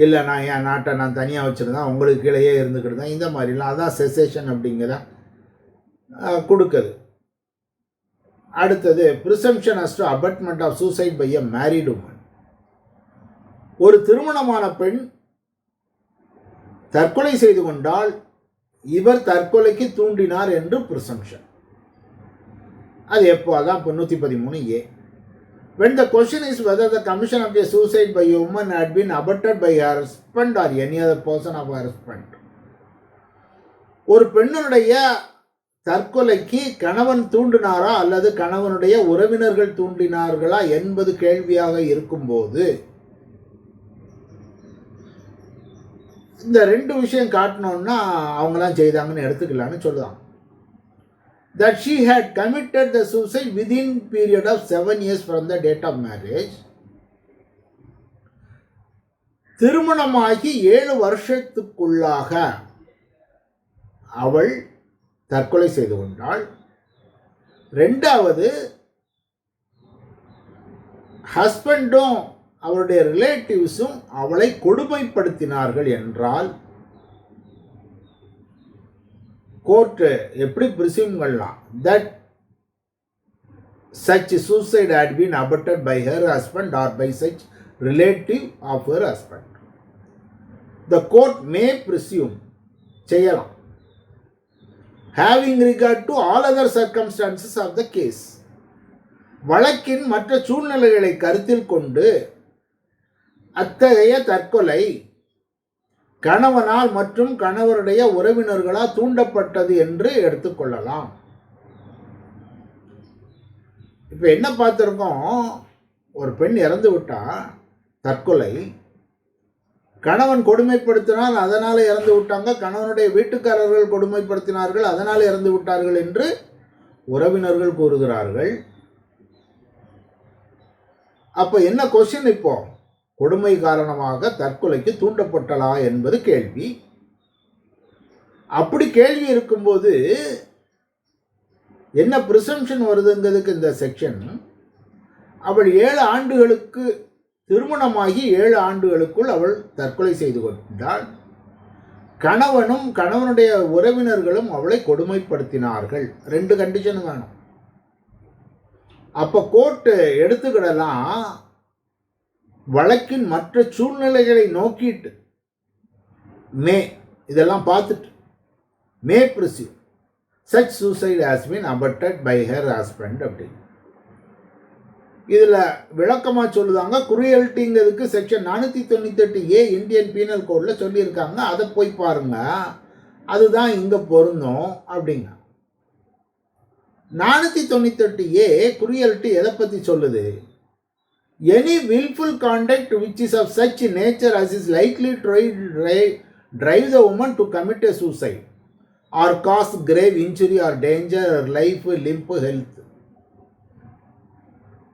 இல்லை நான் என் நாட்டை நான் தனியாக வச்சுருந்தேன், உங்களுக்கு கீழேயே இருந்துக்கிட்டு இந்த மாதிரிலாம் அதான் செசேஷன் அப்படிங்கிற கொடுக்குது. அடுத்தது presumption as to abetment of suicide by a married woman. ஒரு திருமணமான பெண் தற்கொலை செய்து கொண்டால் இவர் தற்கொலைக்கு தூண்டினார் என்று ப்ரிசம்ப்ஷன். அது எப்போ? அதான் இப்போ 113A. When the question is whether the commission of a suicide by a woman had been abetted by her husband or any other person of her husband. ஒரு பெண்ணுடைய தற்கொலைக்கு கணவன் தூண்டினாரா அல்லது கணவனுடைய உறவினர்கள் தூண்டினார்களா என்பது கேள்வியாக இருக்கும்போது இந்த ரெண்டு விஷயம் காட்டணும்னா அவங்களாம் செய்தாங்கன்னு எடுத்துக்கலான்னு சொல்லுவாங்க. That she had committed the suicide within period of 7 years from the date of marriage. திருமணமாகி 7 வருஷத்துக்குள்ளாக அவள் தற்கொலை செய்து கொண்டாள். ரெண்டாவது, ஹஸ்பண்டும் அவருடைய ரிலேட்டிவ்ஸும் அவளை கொடுமைப்படுத்தினார்கள் என்றால் கோர்ட்டு எப்படி பிரிசியூம் பண்ணலாம்? That such suicide had been abetted by her husband or by such relative of her husband. The court may presume செய்யலாம், having regard to all other circumstances of the case. வழக்கின் மற்ற சூழ்நிலைகளை கருத்தில் கொண்டு அத்தகைய தற்கொலை கணவனால் மற்றும் கணவருடைய உறவினர்களால் தூண்டப்பட்டது என்று எடுத்துக்கொள்ளலாம். இப்போ என்ன பார்த்துருக்கோம்? ஒரு பெண் இறந்து விட்டா தற்கொலை, கணவன் கொடுமைப்படுத்தினால் அதனால் இறந்து விட்டாங்க, கணவனுடைய வீட்டுக்காரர்கள் கொடுமைப்படுத்தினார்கள் அதனால் இறந்து விட்டார்கள் என்று உறவினர்கள் கூறுகிறார்கள். அப்போ என்ன கொஸ்டின்? இப்போ கொடுமை காரணமாக தற்கொலைக்கு தூண்டப்பட்டலா என்பது கேள்வி. அப்படி கேள்வி இருக்கும்போது என்ன ப்ரிசம்ப்ஷன் வருதுங்கிறதுக்கு இந்த செக்ஷன், அவள் 7 ஆண்டுகளுக்கு திருமணமாகி 7 ஆண்டுகளுக்குள் அவள் தற்கொலை செய்து கொண்டாள். கணவனும் கணவனுடைய உறவினர்களும் அவளை கொடுமைப்படுத்தினார்கள். 2 கண்டிஷனும் வேணும். அப்போ கோர்ட்டு எடுத்துக்கிடலாம், வழக்கின் மற்ற சூழ்நிலைகளை நோக்கிட்டு இதெல்லாம் பார்த்துட்டு மே presume such suicide has been abetted by her husband அப்படின்னு. இதில் விளக்கமாக சொல்லுதாங்க. குரியல்ட்டிங்கிறதுக்கு செக்ஷன் 498A இந்தியன் பீனல் கோடில் சொல்லியிருக்காங்க. அதை போய் பாருங்க, அதுதான் இங்கே பொருந்தும் அப்படிங்க. 498A குரியல்ட்டி எதை பற்றி சொல்லுது? Any willful conduct which is of such nature as is likely to drive the woman to commit a suicide or cause grave injury or danger her life, limb, health.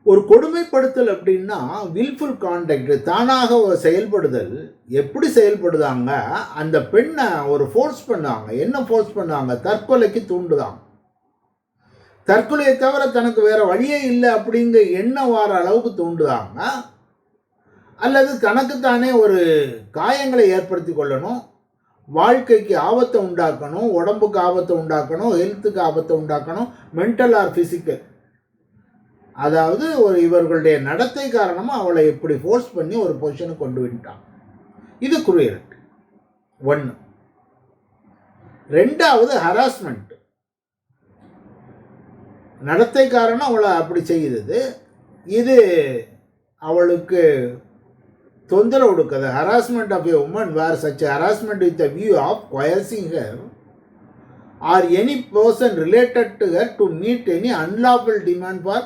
ஒரு கொடுமைப்படுத்தல் அப்படின்னா wilful contact, தானாக செயல்படுதல். எப்படி செயல்படுதாங்க? அந்த பெண்ணை ஒரு force பண்ணாங்க. என்ன ஃபோர்ஸ் பண்ணாங்க? தற்கொலைக்கு தூண்டுதாங்க. தற்கொலையை தவிர தனக்கு வேற வழியே இல்லை அப்படிங்கிற எண்ணம் வர அளவுக்கு தூண்டுதாங்க. அல்லது தனக்குத்தானே ஒரு காயங்களை ஏற்படுத்தி கொள்ளணும், வாழ்க்கைக்கு ஆபத்தை உண்டாக்கணும், உடம்புக்கு ஆபத்தை உண்டாக்கணும், ஹெல்த்துக்கு ஆபத்தை உண்டாக்கணும், மென்டல் ஆர் ஃபிசிக்கல். அதாவது இவர்களுடைய நடத்தை காரணமாக அவளை எப்படி ஃபோர்ஸ் பண்ணி ஒரு பொசிஷனுக்கு கொண்டு வந்துட்டான். இது குரியல்ட்டி 1. ரெண்டாவது ஹராஸ்மெண்ட். நடத்தை காரணம் அவளை அப்படி செய்யுது. இது அவளுக்கு தொந்தரவு கொடுக்குது. Harassment of a woman where such harassment with a view of coercing her or any person related to her to meet any unlawful demand for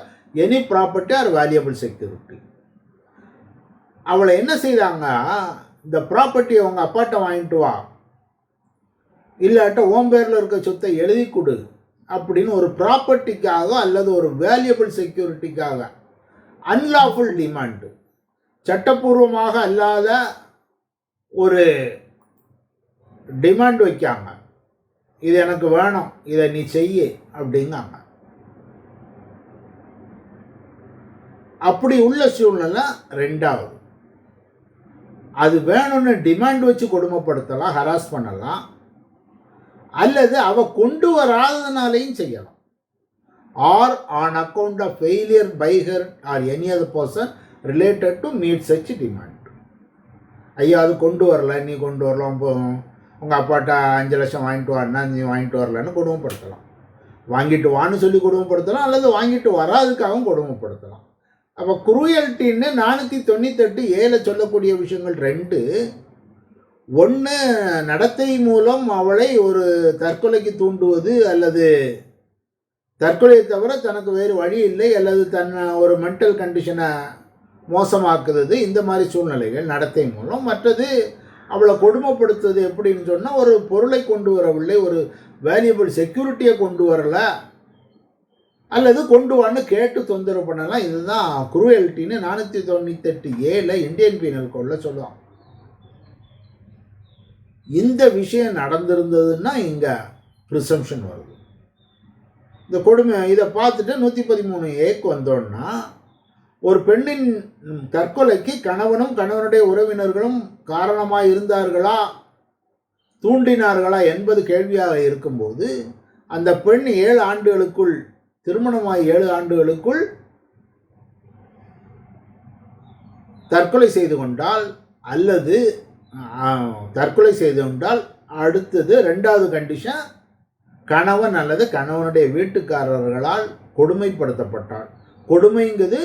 any property or valuable security. அவளை என்ன செய்தாங்க, இந்த ப்ராப்பர்ட்டி அவங்க அப்பாட்ட வாங்கிட்டு வா, இல்லாட்ட ஓம் பேரில் இருக்க சொத்தை எழுதி கொடு அப்படின்னு ஒரு ப்ராப்பர்ட்டிக்காக அல்லது ஒரு வேல்யூபிள் செக்யூரிட்டிக்காக அன்லாஃபுல் டிமாண்டு, சட்டப்பூர்வமாக அல்லாத ஒரு டிமாண்ட் வைக்காங்க. இது எனக்கு வேணும், இதை நீ செய்ய அப்படிங்காங்க. அப்படி உள்ள சூழ்நிலை ரெண்டாவது. அது வேணும்னு டிமாண்ட் வச்சு கொடுமைப்படுத்தலாம், ஹராஸ் பண்ணலாம், அல்லது அவ கொண்டு வராதனாலையும் செய்யலாம். Or on account of failure by her or any other person related to meet such demand. ஐயா அது கொண்டு வரல, நீ கொண்டு வரலாம், உங்கள் அப்பாட்ட 5 லட்சம் வாங்கிட்டு வான்னா நீ வாங்கிட்டு வரலன்னு கொடுமைப்படுத்தலாம். வாங்கிட்டு வான்னு சொல்லி கொடுமைப்படுத்தலாம், அல்லது வாங்கிட்டு வராதுக்காகவும் கொடுமைப்படுத்தலாம். அப்போ குரூயல்ட்டின்னு 498(a) சொல்லக்கூடிய விஷயங்கள் 2. ஒன்று, நடத்தை மூலம் அவளை ஒரு தற்கொலைக்கு தூண்டுவது, அல்லது தற்கொலையை தவிர தனக்கு வேறு வழி இல்லை, அல்லது தன்னை ஒரு மென்டல் கண்டிஷனை மோசமாக்குறது, இந்த மாதிரி சூழ்நிலைகள் நடத்தை மூலம். மற்றது அவளை கொடுமைப்படுத்துவது எப்படின்னு சொன்னால், ஒரு பொருளை கொண்டு வரவில்லை, ஒரு வேல்யூபிள் செக்யூரிட்டியை கொண்டு வரல, அல்லது கொண்டு வான்னு கேட்டு தொந்தரவு பண்ணலாம். இதுதான் குரூயல்ட்டின்னு 498(a) இந்தியன் பீனல் கோடில் சொல்லுவாங்க. இந்த விஷயம் நடந்திருந்ததுன்னா இங்கே ப்ரிசம்ஷன் வருது. இந்த கொடுமை இதை பார்த்துட்டு 113(a)க்கு வந்தோன்னா, ஒரு பெண்ணின் தற்கொலைக்கு கணவனும் கணவனுடைய உறவினர்களும் காரணமாக இருந்தார்களா, தூண்டினார்களா என்பது கேள்வியாக இருக்கும்போது, அந்த பெண் 7 ஆண்டுகளுக்குள், திருமணமாய் 7 ஆண்டுகளுக்குள் தற்கொலை செய்து கொண்டால், அல்லது தற்கொலை செய்து கொண்டால், அடுத்தது 2வது கண்டிஷன், கணவன் அல்லது கணவனுடைய வீட்டுக்காரர்களால் கொடுமைப்படுத்தப்பட்டாள். கொடுமைங்கிறது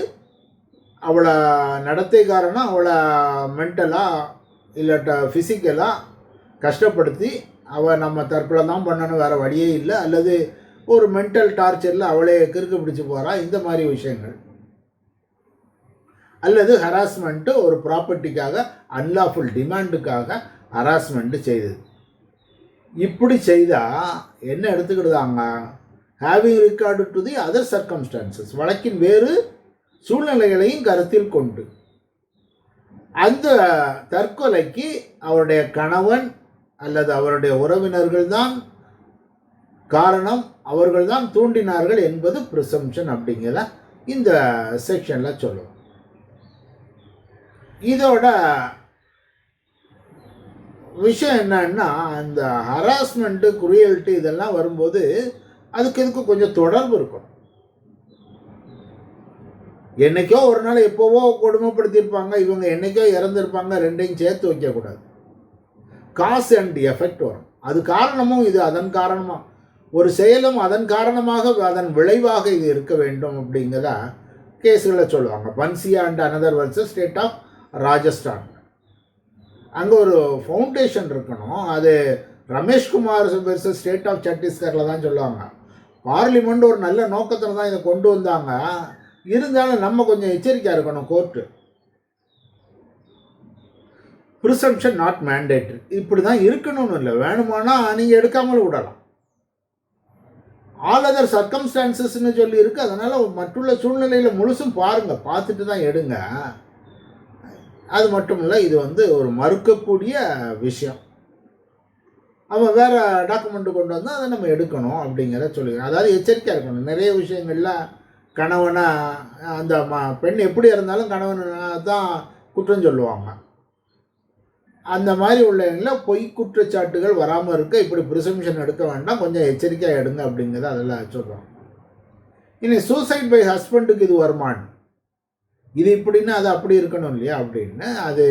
அவளை நடத்தை காரணம் அவளை மென்டலாக இல்லாட்ட ஃபிசிக்கலாக கஷ்டப்படுத்தி அவள் நம்ம தற்கொலை தான் பண்ணணும், வேறு வழியே இல்லை, அல்லது ஒரு மென்டல் டார்ச்சரில் அவளே கிறுக்கு பிடிச்சி போகிறா, இந்த மாதிரி விஷயங்கள். அல்லது ஹராஸ்மெண்ட்டு, ஒரு ப்ராப்பர்ட்டிக்காக அன்லாஃபுல் டிமாண்டுக்காக ஹராஸ்மெண்ட்டு செய்தது. இப்படி செய்தால் என்ன எடுத்துக்கிடுதாங்க, having regard to the other circumstances, வழக்கின் வேறு சூழ்நிலைகளையும் கருத்தில் கொண்டு அந்த தற்கொலைக்கு அவருடைய கணவன் அல்லது அவருடைய உறவினர்கள் தான் காரணம், அவர்கள்தான் தூண்டினார்கள் என்பது ப்ரிசம்ஷன் அப்படிங்கிற இந்த செக்ஷனில் சொல்லுவோம். இதோட விஷயம் என்னன்னா, அந்த ஹராஸ்மெண்ட்டு, குரூயல்ட்டி இதெல்லாம் வரும்போது அதுக்கு இதுக்கு கொஞ்சம் தொடர்பு இருக்கணும். என்னைக்கோ ஒரு நாள் எப்போவோ கொடுமைப்படுத்தியிருப்பாங்க, இவங்க என்னைக்கோ இறந்துருப்பாங்க, ரெண்டையும் சேர்த்து வைக்கக்கூடாது. காஸ் அண்ட் எஃபெக்ட் வரும். அது காரணமும் இது அதன் காரணமாக, ஒரு செயலும் அதன் காரணமாக அதன் விளைவாக இது இருக்க வேண்டும் அப்படிங்கிறத கேஸுகளை சொல்லுவாங்க. Bansia and another versus state of Rajasthan. அங்கே ஒரு ஃபவுண்டேஷன் இருக்கணும். அது ரமேஷ்குமார் வெர்சஸ் ஸ்டேட் ஆஃப் சத்தீஸ்கரில் தான் சொல்லுவாங்க. பார்லிமெண்ட் ஒரு நல்ல நோக்கத்தில் தான் இதை கொண்டு வந்தாங்க, இருந்தாலும் நம்ம கொஞ்சம் எச்சரிக்கையாக இருக்கணும். கோர்ட்டு ப்ரிசம்ஷன் நாட் மேண்டேட்ரி, இப்படி தான் இருக்கணும்னு இல்லை, வேணுமானா நீங்கள் எடுக்காமல் விடலாம். ஆல் அதர் சர்க்கம்ஸ்டான்சஸ்ன்னு சொல்லி இருக்குது. அதனால் மற்றுள்ள சூழ்நிலையில் முழுசும் பாருங்கள், பார்த்துட்டு தான் எடுங்க. அது மட்டும் இல்லை, இது ஒரு மறுக்கக்கூடிய விஷயம். அவன் வேறு டாக்குமெண்ட்டு கொண்டு வந்தால் அதை நம்ம எடுக்கணும் அப்படிங்கிறத சொல்லுங்க. அதாவது எச்சரிக்கையாக இருக்கணும். நிறைய விஷயங்களில் கணவனை அந்த பெண் எப்படி இருந்தாலும் கணவனை தான் குற்றம் சொல்லுவாங்க. அந்த மாதிரி உள்ளவங்கள பொய் குற்றச்சாட்டுகள் வராமல் இருக்க இப்படி ப்ரிசம்ஷன் எடுக்க வேண்டாம், கொஞ்சம் எச்சரிக்கையாக எடுங்க அப்படிங்கிறத அதில் சொல்கிறோம். இனி சூசைட் பை ஹஸ்பண்டுக்கு இது வருமானம், இது இப்படின்னா அது அப்படி இருக்கணும் இல்லையா அப்படின்னு, அது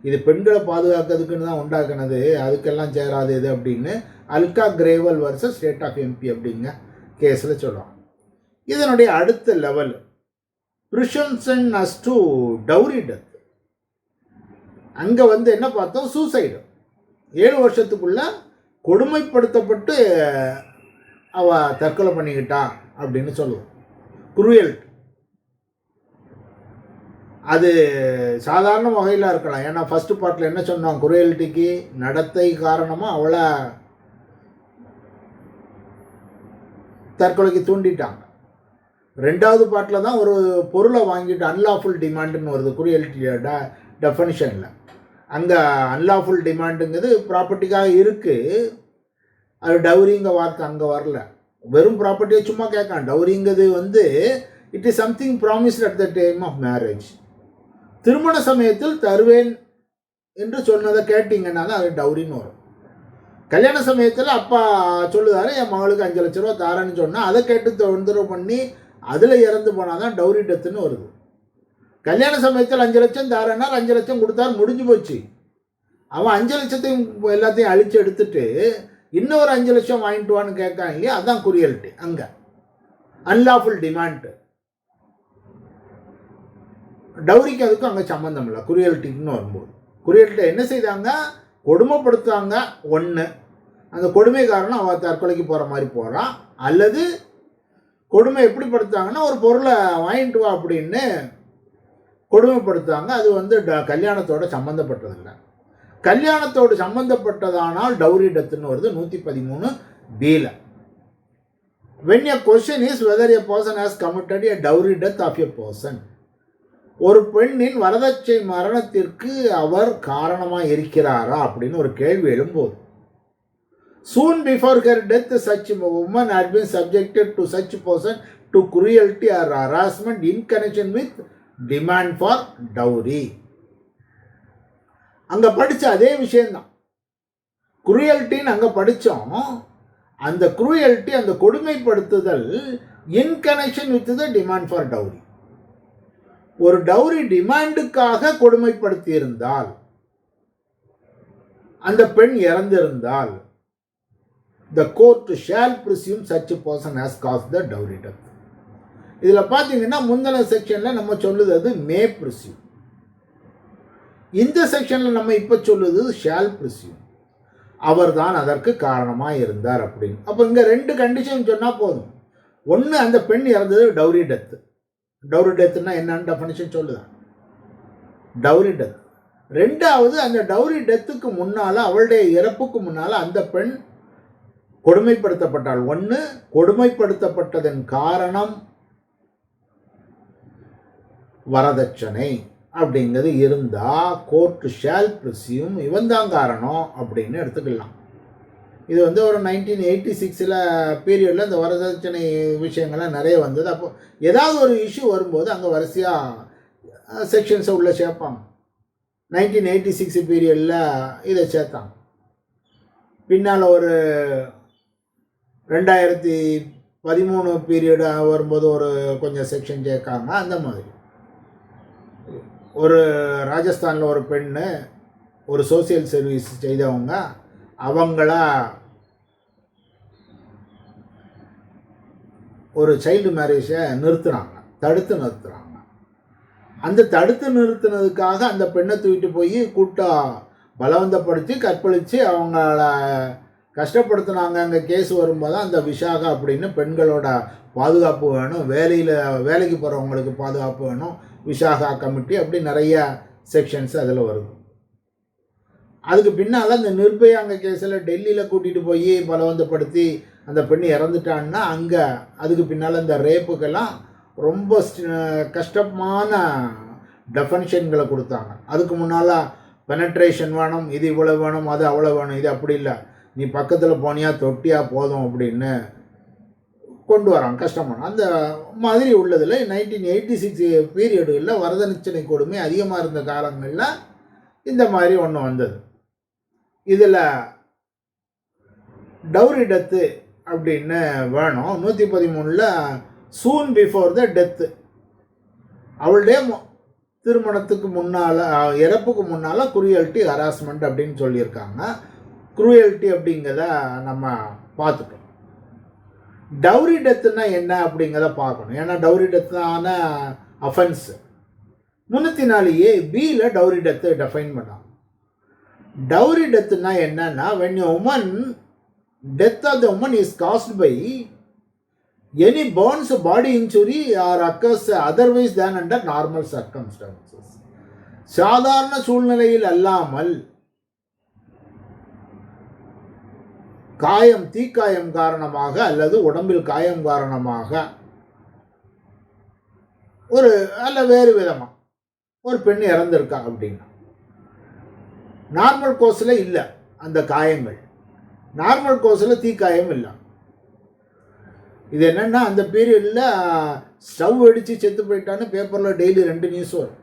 இது பெண்களை பாதுகாக்கிறதுக்குன்னு தான் உண்டாக்குனது, அதுக்கெல்லாம் சேராது இது அப்படின்னு Alka Grewal versus state of MP அப்படிங்க கேஸில் சொல்கிறோம். இதனுடைய அடுத்த level presumption as to dowry death. அங்கே என்ன பார்த்தோம், சூசைடு. 7 வருஷத்துக்குள்ள கொடுமைப்படுத்தப்பட்டு அவ தற்கொலை பண்ணிக்கிட்டா அப்படின்னு சொல்லுவோம். குரூயல்டி அது சாதாரண வகையில் இருக்கலாம். ஏன்னா ஃபர்ஸ்ட் பார்ட்டில் என்ன சொன்னோம், குரூயல்டிக்கு நடத்தை காரணமாக அவளை தற்கொலைக்கு தூண்டிட்டாங்க. 2வது பார்ட்டில் தான் ஒரு பொருளை வாங்கிட்டு அன்லாஃபுல் டிமாண்டுன்னு வருது குரூயல்டியோட டெஃபனிஷனில். அங்கே அன்லாஃபுல் டிமாண்டுங்கிறது ப்ராப்பர்ட்டிக்காக இருக்குது. அது டவுரிங்க வார்த்தை அங்கே வரல. வெறும் ப்ராப்பர்ட்டியை சும்மா கேட்கான். டவுரிங்கிறது it is something promised at the time of marriage. திருமண சமயத்தில் தருவேன் என்று சொன்னதை கேட்டிங்கன்னா தான் அது டவுரின்னு வரும். கல்யாண சமயத்தில் அப்பா சொல்லுதாரு என் மகளுக்கு 5 லட்ச ரூபா தாரேன்னு சொன்னால் அதை கேட்டு தொந்தரவு பண்ணி அதில் இறந்து போனால் தான் டவுரி டெத்துன்னு வருது. கல்யாண சமயத்தில் 5 லட்சம் தாரேன்னா 5 லட்சம் கொடுத்தாரு, முடிஞ்சு போச்சு. அவன் 5 லட்சத்தையும் எல்லாத்தையும் அழிச்சு எடுத்துட்டு இன்னொரு 5 லட்சம் வாங்கிட்டு வான்னு கேட்கான் இல்லையா, அதுதான் குரூயல்டி. அங்கே அன்லாஃபுல் டிமாண்ட். டவுரிக்கு அதுக்கும் அங்கே சம்மந்தம் இல்லை குரூயல்டிக்குன்னு வரும்போது. குரூயல்டி என்ன செய்தாங்க, கொடுமைப்படுத்தாங்க. ஒன்று, அந்த கொடுமை காரணம் அவள் தற்கொலைக்கு போகிற மாதிரி போகிறான். அல்லது கொடுமை எப்படி படுத்தாங்கன்னா ஒரு பொருளை வாங்கிட்டு வா அப்படின்னு கொடுமைப்படுத்தாங்க. அது கல்யாணத்தோட சம்மந்தப்பட்டதில்லை. கல்யாணத்தோடு சம்பந்தப்பட்டதானால் டவுரி டெத்துன்னு வருது 113 B-ல. When a question is whether a person has committed a dowry death of a person, ஒரு பெண்ணின் வரதட்சை மரணத்திற்கு அவர் காரணமாக இருக்கிறாரா அப்படின்னு ஒரு கேள்வி எழும்போது, soon before her death such a woman had been subjected to such person to cruelty or harassment in connection with demand for dowry. அங்கே படித்த அதே விஷயந்தான் குரூயல்ட்டின்னு அங்கே படித்தோம். அந்த குரூயல்ட்டி, அந்த கொடுமைப்படுத்துதல் in connection with the demand for dowry. ஒரு டவுரி டிமாண்டுக்காக கொடுமைப்படுத்தி இருந்தால், அந்த பெண் இறந்திருந்தால், the court shall presume such a person has caused the dowry death. இதில் பார்த்தீங்கன்னா முந்தின செக்ஷனில் நம்ம சொல்லுது அது மே presume. இந்த செக்ஷனில் நம்ம இப்போ சொல்லுது ஷால் presume. அவர் தான் அதற்கு காரணமாக இருந்தார் அப்படின்னு. அப்போ இங்கே 2 கண்டிஷன் சொன்னால் போதும். ஒன்று, அந்த பெண் இறந்தது டவுரி டெத்து. டவுரி டெத்துன்னா என்னன்னு டெஃபனிஷன் சொல்லுதான், டவுரி டெத். 2வது, அந்த டவுரி டெத்துக்கு முன்னால், அவளுடைய இறப்புக்கு முன்னால் அந்த பெண் கொடுமைப்படுத்தப்பட்டாள். 1, கொடுமைப்படுத்தப்பட்டதன் காரணம் வரதட்சணை அப்படிங்கிறது இருந்தால் கோர்ட் ஷால் presume இவன் தான் காரணம் அப்படின்னு எடுத்துக்கலாம். இது ஒரு 1986 பீரியடில் இந்த வரதட்சணை விஷயங்கள்லாம் நிறைய வந்தது. அப்போ ஏதாவது ஒரு இஷ்யூ வரும்போது அங்கே வரிசையாக செக்ஷன்ஸை உள்ளே சேர்ப்பாங்க. 1986 பீரியடில் இதை சேர்த்தாங்க. பின்னால் ஒரு 2013 பீரியடு வரும்போது ஒரு கொஞ்சம் செக்ஷன் சேர்க்காங்க. அந்த மாதிரி ஒரு ராஜஸ்தானில் ஒரு பெண்ணு ஒரு சோசியல் சர்வீஸ் செய்தவங்க, அவங்கள ஒரு சைல்டு மேரேஜை தடுத்து நிறுத்துகிறாங்க. அந்த தடுத்து நிறுத்தினதுக்காக அந்த பெண்ணை தூக்கிட்டு போய் கூட்டாக பலவந்தப்படுத்தி கற்பழித்து அவங்கள கஷ்டப்படுத்தினாங்க. அங்கே கேஸ் வரும்போது அந்த விஷாகா அப்படின்னு பெண்களோட பாதுகாப்பு வேணும், வேலைக்கு போகிறவங்களுக்கு பாதுகாப்பு வேணும், விஷாகா கமிட்டி, அப்படி நிறைய செக்ஷன்ஸ் அதில் வருது. அதுக்கு பின்னால் அந்த நிர்பயா கேஸில் டெல்லியில் கூட்டிகிட்டு போய் பலவந்தப்படுத்தி அந்த பெண் இறந்துட்டான்னா அங்கே அதுக்கு பின்னால் இந்த ரேப்புக்கெல்லாம் ரொம்ப கஷ்டமான டெஃபனிஷன்களை கொடுத்தாங்க. அதுக்கு முன்னால் பெனட்ரேஷன் வேணும், இது இவ்வளோ வேணும், அது அவ்வளோ வேணும், இது அப்படி இல்லை, நீ பக்கத்தில் போனியா தொட்டியா போதும் அப்படின்னு கொண்டு வராங்க. கஷ்டமான அந்த மாதிரி உள்ளதில் 1986 பீரியடுகளில் வரதட்சணை கொடுமை அதிகமாக இருந்த காலங்களில் இந்த மாதிரி ஒன்று வந்தது. இதில் டவுரி டெத்து அப்படின்னு வேணும். 113 சூன் பிஃபோர் த டெத்து, அவளுடைய திருமணத்துக்கு முன்னால், இறப்புக்கு முன்னால் குரூயல்ட்டி ஹராஸ்மெண்ட் அப்படின்னு சொல்லியிருக்காங்க. குரூயல்ட்டி அப்படிங்கிறத நம்ம பார்த்துட்டோம். டவுரி டெத்துனா என்ன அப்படிங்கிறத பார்க்கணும். ஏன்னா டவுரி டெத்தான அஃபென்ஸு 304A பியில் டவுரி டெத்து டெஃபைன் பண்ணாங்க. டவுரி டெத்துனா என்னன்னா, when a woman, death of the woman is caused by any burns, body injury or occurs otherwise than under normal circumstances. சாதாரண சூழ்நிலையில் அல்லாமல் காயம், தீக்காயம் காரணமாக அல்லது உடம்பில் காயம் காரணமாக வேறு விதமாக ஒரு பெண் இறந்திருக்கா அப்படின்னா, நார்மல் கோர்ஸில் இல்லை அந்த காயங்கள், நார்மல் கோர்ஸில் தீக்காயம் இல்லை. இது என்னென்னா, அந்த பீரியடில் ஸ்டவ் அடித்து செத்து போயிட்டான்னு பேப்பரில் டெய்லி 2 நியூஸ் வரும்.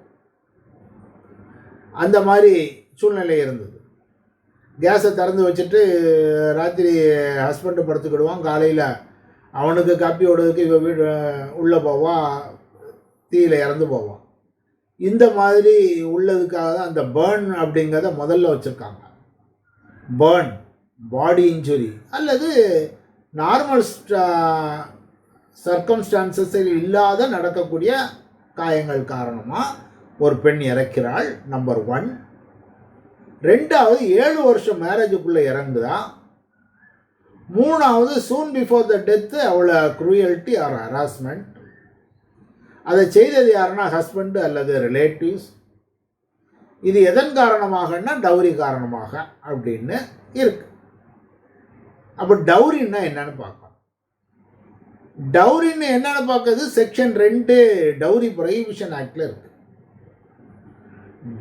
அந்த மாதிரி சூழ்நிலை இருந்தது. கேஸை திறந்து வச்சுட்டு ராத்திரி ஹஸ்பண்டு படுத்துக்கிடுவான், காலையில் அவனுக்கு காப்பி ஓடுறதுக்கு இவ வீடு உள்ளே போவான், தீயில் இறந்து போவான். இந்த மாதிரி உள்ளதுக்காக தான் அந்த பேர்ன் அப்படிங்கிறத முதல்ல வச்சுருக்காங்க. பேர்ன், பாடி இன்ஜுரி அல்லது நார்மல் சர்க்கம்ஸ்டான்சஸில் இல்லாத நடக்கக்கூடிய காயங்கள் காரணமாக ஒரு பெண் இறக்கிறாள். நம்பர் 1. 2வது 7 வருஷம் மேரேஜுக்குள்ளே இறங்குதா. 3வது சூன் பிஃபோர் த டெத்து அவளை குரூயல்ட்டி ஆர் ஹராஸ்மெண்ட். அதை செய்தது யாருன்னா ஹஸ்பண்டு அல்லது ரிலேட்டிவ்ஸ். இது எதன் காரணமாகன்னா டவுரி காரணமாக அப்படின்னு இருக்கு. அப்போ டவுரின்னா என்னன்னு பார்க்கலாம். டவுரின்னு என்னன்னு பார்க்கறது செக்ஷன் 2 டவுரி ப்ரொஹிபிஷன் ஆக்டில் இருக்கு.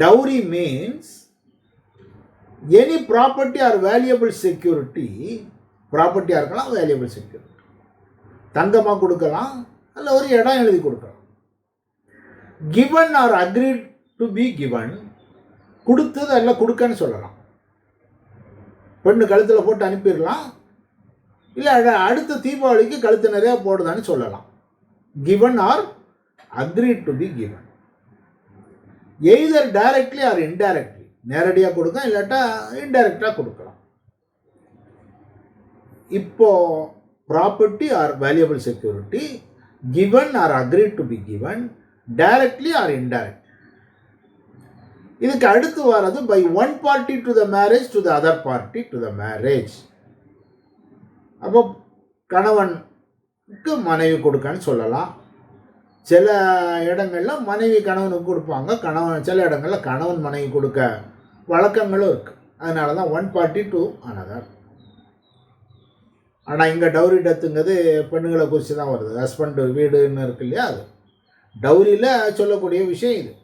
Dowry means any property or valuable security. ப்ராப்பர்ட்டியாக இருக்கலாம், வேல்யூபிள் செக்யூரிட்டி. தங்கமாக கொடுக்கலாம், அல்ல ஒரு இடம் எழுதி கொடுக்கலாம். Given or agreed to be given, கொடுத்தது அல்ல கொடுக்கன்னு சொல்லலாம். பெண்ணு கழுத்தில் போட்டு அனுப்பிடலாம், இல்லை அடுத்த தீபாவளிக்கு கழுத்து நிறையா போடுதான்னு சொல்லலாம். Given or agreed to be given. Either directly or indirectly, நேரடியாக கொடுக்கலாம் இல்லாட்டா இன்டைரக்டாக கொடுக்கலாம். இப்போ property or valuable security, given or agreed to be given, directly or indirect. இதுக்கு அடுத்து வர்றது by one party to the marriage to the other party to the marriage. அப்போ கணவனுக்கு மனைவி கொடுக்கன்னு சொல்லலாம். சில இடங்களில் மனைவி கணவனுக்கு கொடுப்பாங்க, சில இடங்களில் கணவன் மனைவி கொடுக்க வழக்கங்களும் இருக்குது. அதனால தான் ஒன் பார்ட்டி டு அனதர். ஆனால் இங்கே டவுரி டெத்துங்கிறது பெண்ணுங்களை குறித்து தான் வருது. ஹஸ்பண்டு வீடுன்னு இருக்கு இல்லையா, அது டவுரியில் சொல்லக்கூடிய விஷயம். இது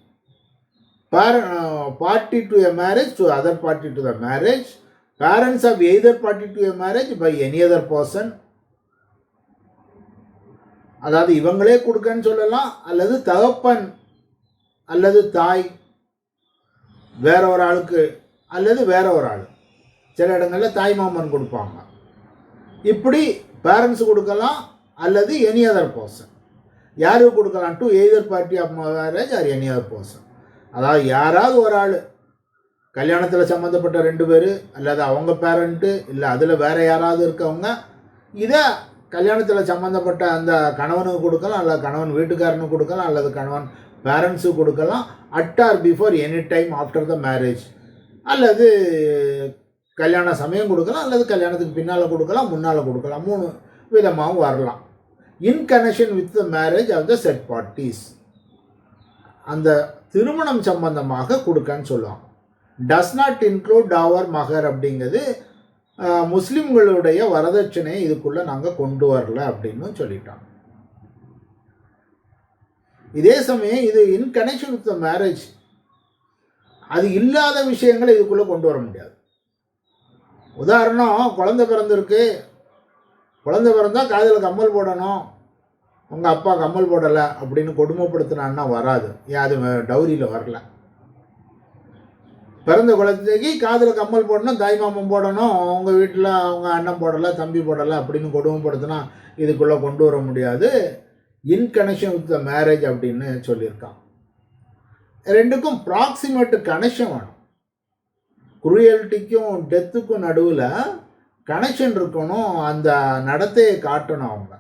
party to a marriage to other party to the marriage, parents of either party to a marriage by any other person. அதாவது இவங்களே கொடுக்கன்னு சொல்லலாம், அல்லது தகப்பன் அல்லது தாய் வேற ஒரு ஆளுக்கு, அல்லது வேற ஒரு ஆள். சில இடங்களில் தாய் மாமன் கொடுப்பாங்க. இப்படி பேரண்ட்ஸ் கொடுக்கலாம் அல்லது எனி அதர் பர்சன். யாருக்கு கொடுக்கலாம்? To either party of marriage or any other person. அதாவது யாராவது ஒரு ஆள், கல்யாணத்தில் சம்மந்தப்பட்ட 2 பேர் அல்லது அவங்க பேரண்ட்டு, இல்லை அதில் வேறு யாராவது இருக்கவங்க, இதை கல்யாணத்தில் சம்மந்தப்பட்ட அந்த கணவனுக்கு கொடுக்கலாம், அல்லது கணவன் வீட்டுக்காரனுக்கு கொடுக்கலாம், அல்லது கணவன் பேரண்ட்ஸுக்கு கொடுக்கலாம். At or before any time after the marriage, அல்லது கல்யாண சமயம் கொடுக்கலாம், அல்லது கல்யாணத்துக்கு பின்னால் கொடுக்கலாம், முன்னால் கொடுக்கலாம். 3 விதமாகவும் வரலாம். In connection with the marriage of the said parties, அந்த திருமணம் சம்பந்தமாக கொடுக்கன்னு சொல்லுவாங்க. டஸ் நாட் இன்க்ளூட் டாவர் மகர் அப்படிங்கிறது முஸ்லிம்களுடைய வரதட்சணையை இதுக்குள்ளே நாங்கள் கொண்டு வரல அப்படின்னு சொல்லிட்டாங்க. இதே சமயம் இது இன் கனெக்ஷன் வித் த மேரேஜ், அது இல்லாத விஷயங்களை இதுக்குள்ளே கொண்டு வர முடியாது. உதாரணம், குழந்தை பிறந்திருக்கு, குழந்தை பிறந்தால் காதில் கம்மல் போடணும், உங்கள் அப்பா கம்மல் போடலை அப்படின்னு கொடுமைப்படுத்தினான்னா வராது. ஏன் அது டவுரியில் வரல. பிறந்த குழந்தைக்கு காதில் கம்மல் போடணும், தாய்மாமன் போடணும், உங்கள் வீட்டில் அவங்க அண்ணன் போடலை, தம்பி போடலை அப்படின்னு கொடுமைப்படுத்தினா இதுக்குள்ளே கொண்டு வர முடியாது. இன் கனெக்ஷன் வித் த மேரேஜ் அப்படின்னு சொல்லியிருக்கான். ரெண்டுக்கும் ப்ராக்சிமேட் கனெக்ஷன் வேணும். குரூயல்ட்டிக்கும் டெத்துக்கும் நடுவில் கனெக்ஷன் இருக்கணும். அந்த நடத்தையை காட்டணும் அவங்க.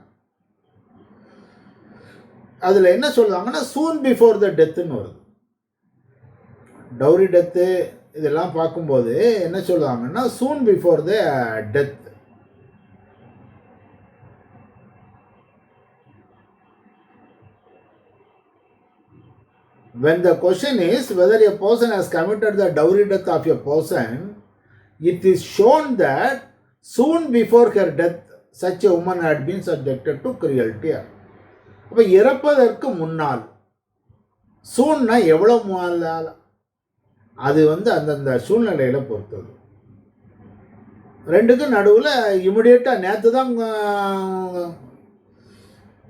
அதில் என்ன சொல்லுவாங்கன்னா சூன் பிஃபோர் த டெத்துன்னு வருது. டவுரி டெத்து இதெல்லாம் பார்க்கும்போது என்ன சொல்லுவாங்கன்னா soon before the death. When the question is whether a person has committed the dowry death of a person, it is shown that soon before her death, such a woman had been subjected to cruelty. அப்போ இறப்பதற்கு முன்னால், சூன்னா எவ்வளோ முன்னால், அது அந்தந்த சூழ்நிலையில் பொறுத்தது. ரெண்டுக்கும் நடுவில் இமிடியேட்டாக நேற்று தான்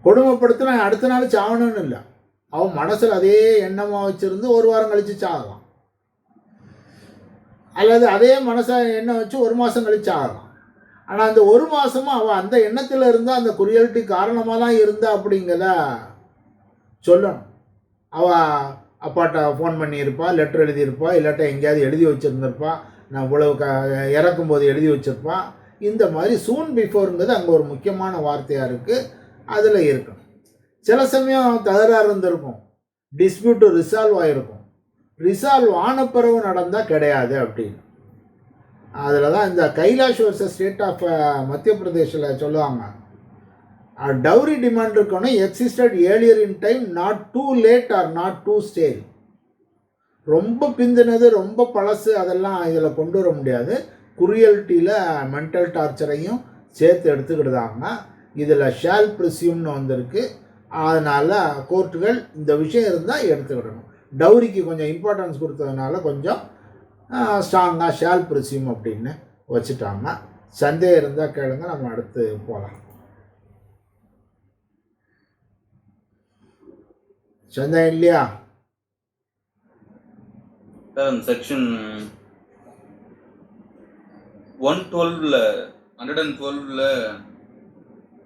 கொடுமைப்படுத்தினா அடுத்த நாள் சாகணும்னு இல்லை. அவன் மனசில் அதே எண்ணமாக வச்சுருந்து ஒரு வாரம் கழித்து சாகலாம், அல்லது அதே மனசை எண்ணம் வச்சு ஒரு மாதம் கழித்து ஆகலாம். ஆனால் அந்த ஒரு மாதமும் அவள் அந்த எண்ணத்தில் இருந்தால் அந்த குரியல்ட்டி காரணமாக தான் இருந்தா அப்படிங்கிறத சொல்லணும். அவள் அப்பாட்ட ஃபோன் பண்ணியிருப்பா, லெட்டர் எழுதியிருப்பா, இல்லாட்ட எங்கேயாவது எழுதி வச்சுருந்துருப்பா, நான் இவ்வளவு இறக்கும்போது எழுதி வச்சுருப்பா. இந்த மாதிரி சூன் பிஃபோருங்கிறது அங்கே ஒரு முக்கியமான வார்த்தையாக இருக்குது. அதில் இருக்கணும். சில சமயம் தகராறு இருந்திருக்கும், டிஸ்பியூட்டு ரிசால்வ் ஆகிருக்கும். ரிசால்வ் ஆன பிறகு நடந்தால் கிடையாது அப்படின்னு. அதில் தான் இந்த கைலாஷ் வர்சஸ் ஸ்டேட் ஆஃப் மத்திய பிரதேஷில் சொல்லுவாங்க, டவுரி டிமாண்ட் இருக்கணும் existed earlier in time, not too late or not too stale. ரொம்ப பிந்தினது ரொம்ப பழசு அதெல்லாம் இதில் கொண்டு வர முடியாது. குரியல்ட்டியில் மென்டல் டார்ச்சரையும் சேர்த்து எடுத்துக்கிடுதாங்க. இதில் ஷால் ப்ரிசியூம்னு வந்திருக்கு. அதனால் கோர்ட்டுகள் இந்த விஷயம் இருந்தால் எடுத்துக்கிடணும். டவுரிக்கு கொஞ்சம் இம்பார்ட்டன்ஸ் கொடுத்ததுனால கொஞ்சம் ஸ்ட்ராங்காக ஷால் ப்ரிசியூம் அப்படின்னு வச்சுட்டாங்க. சந்தேகம் இருந்தால் கேளுங்க, நம்ம அடுத்து போகலாம். சந்தேகம் இல்லையா? செக்ஷன் 112ல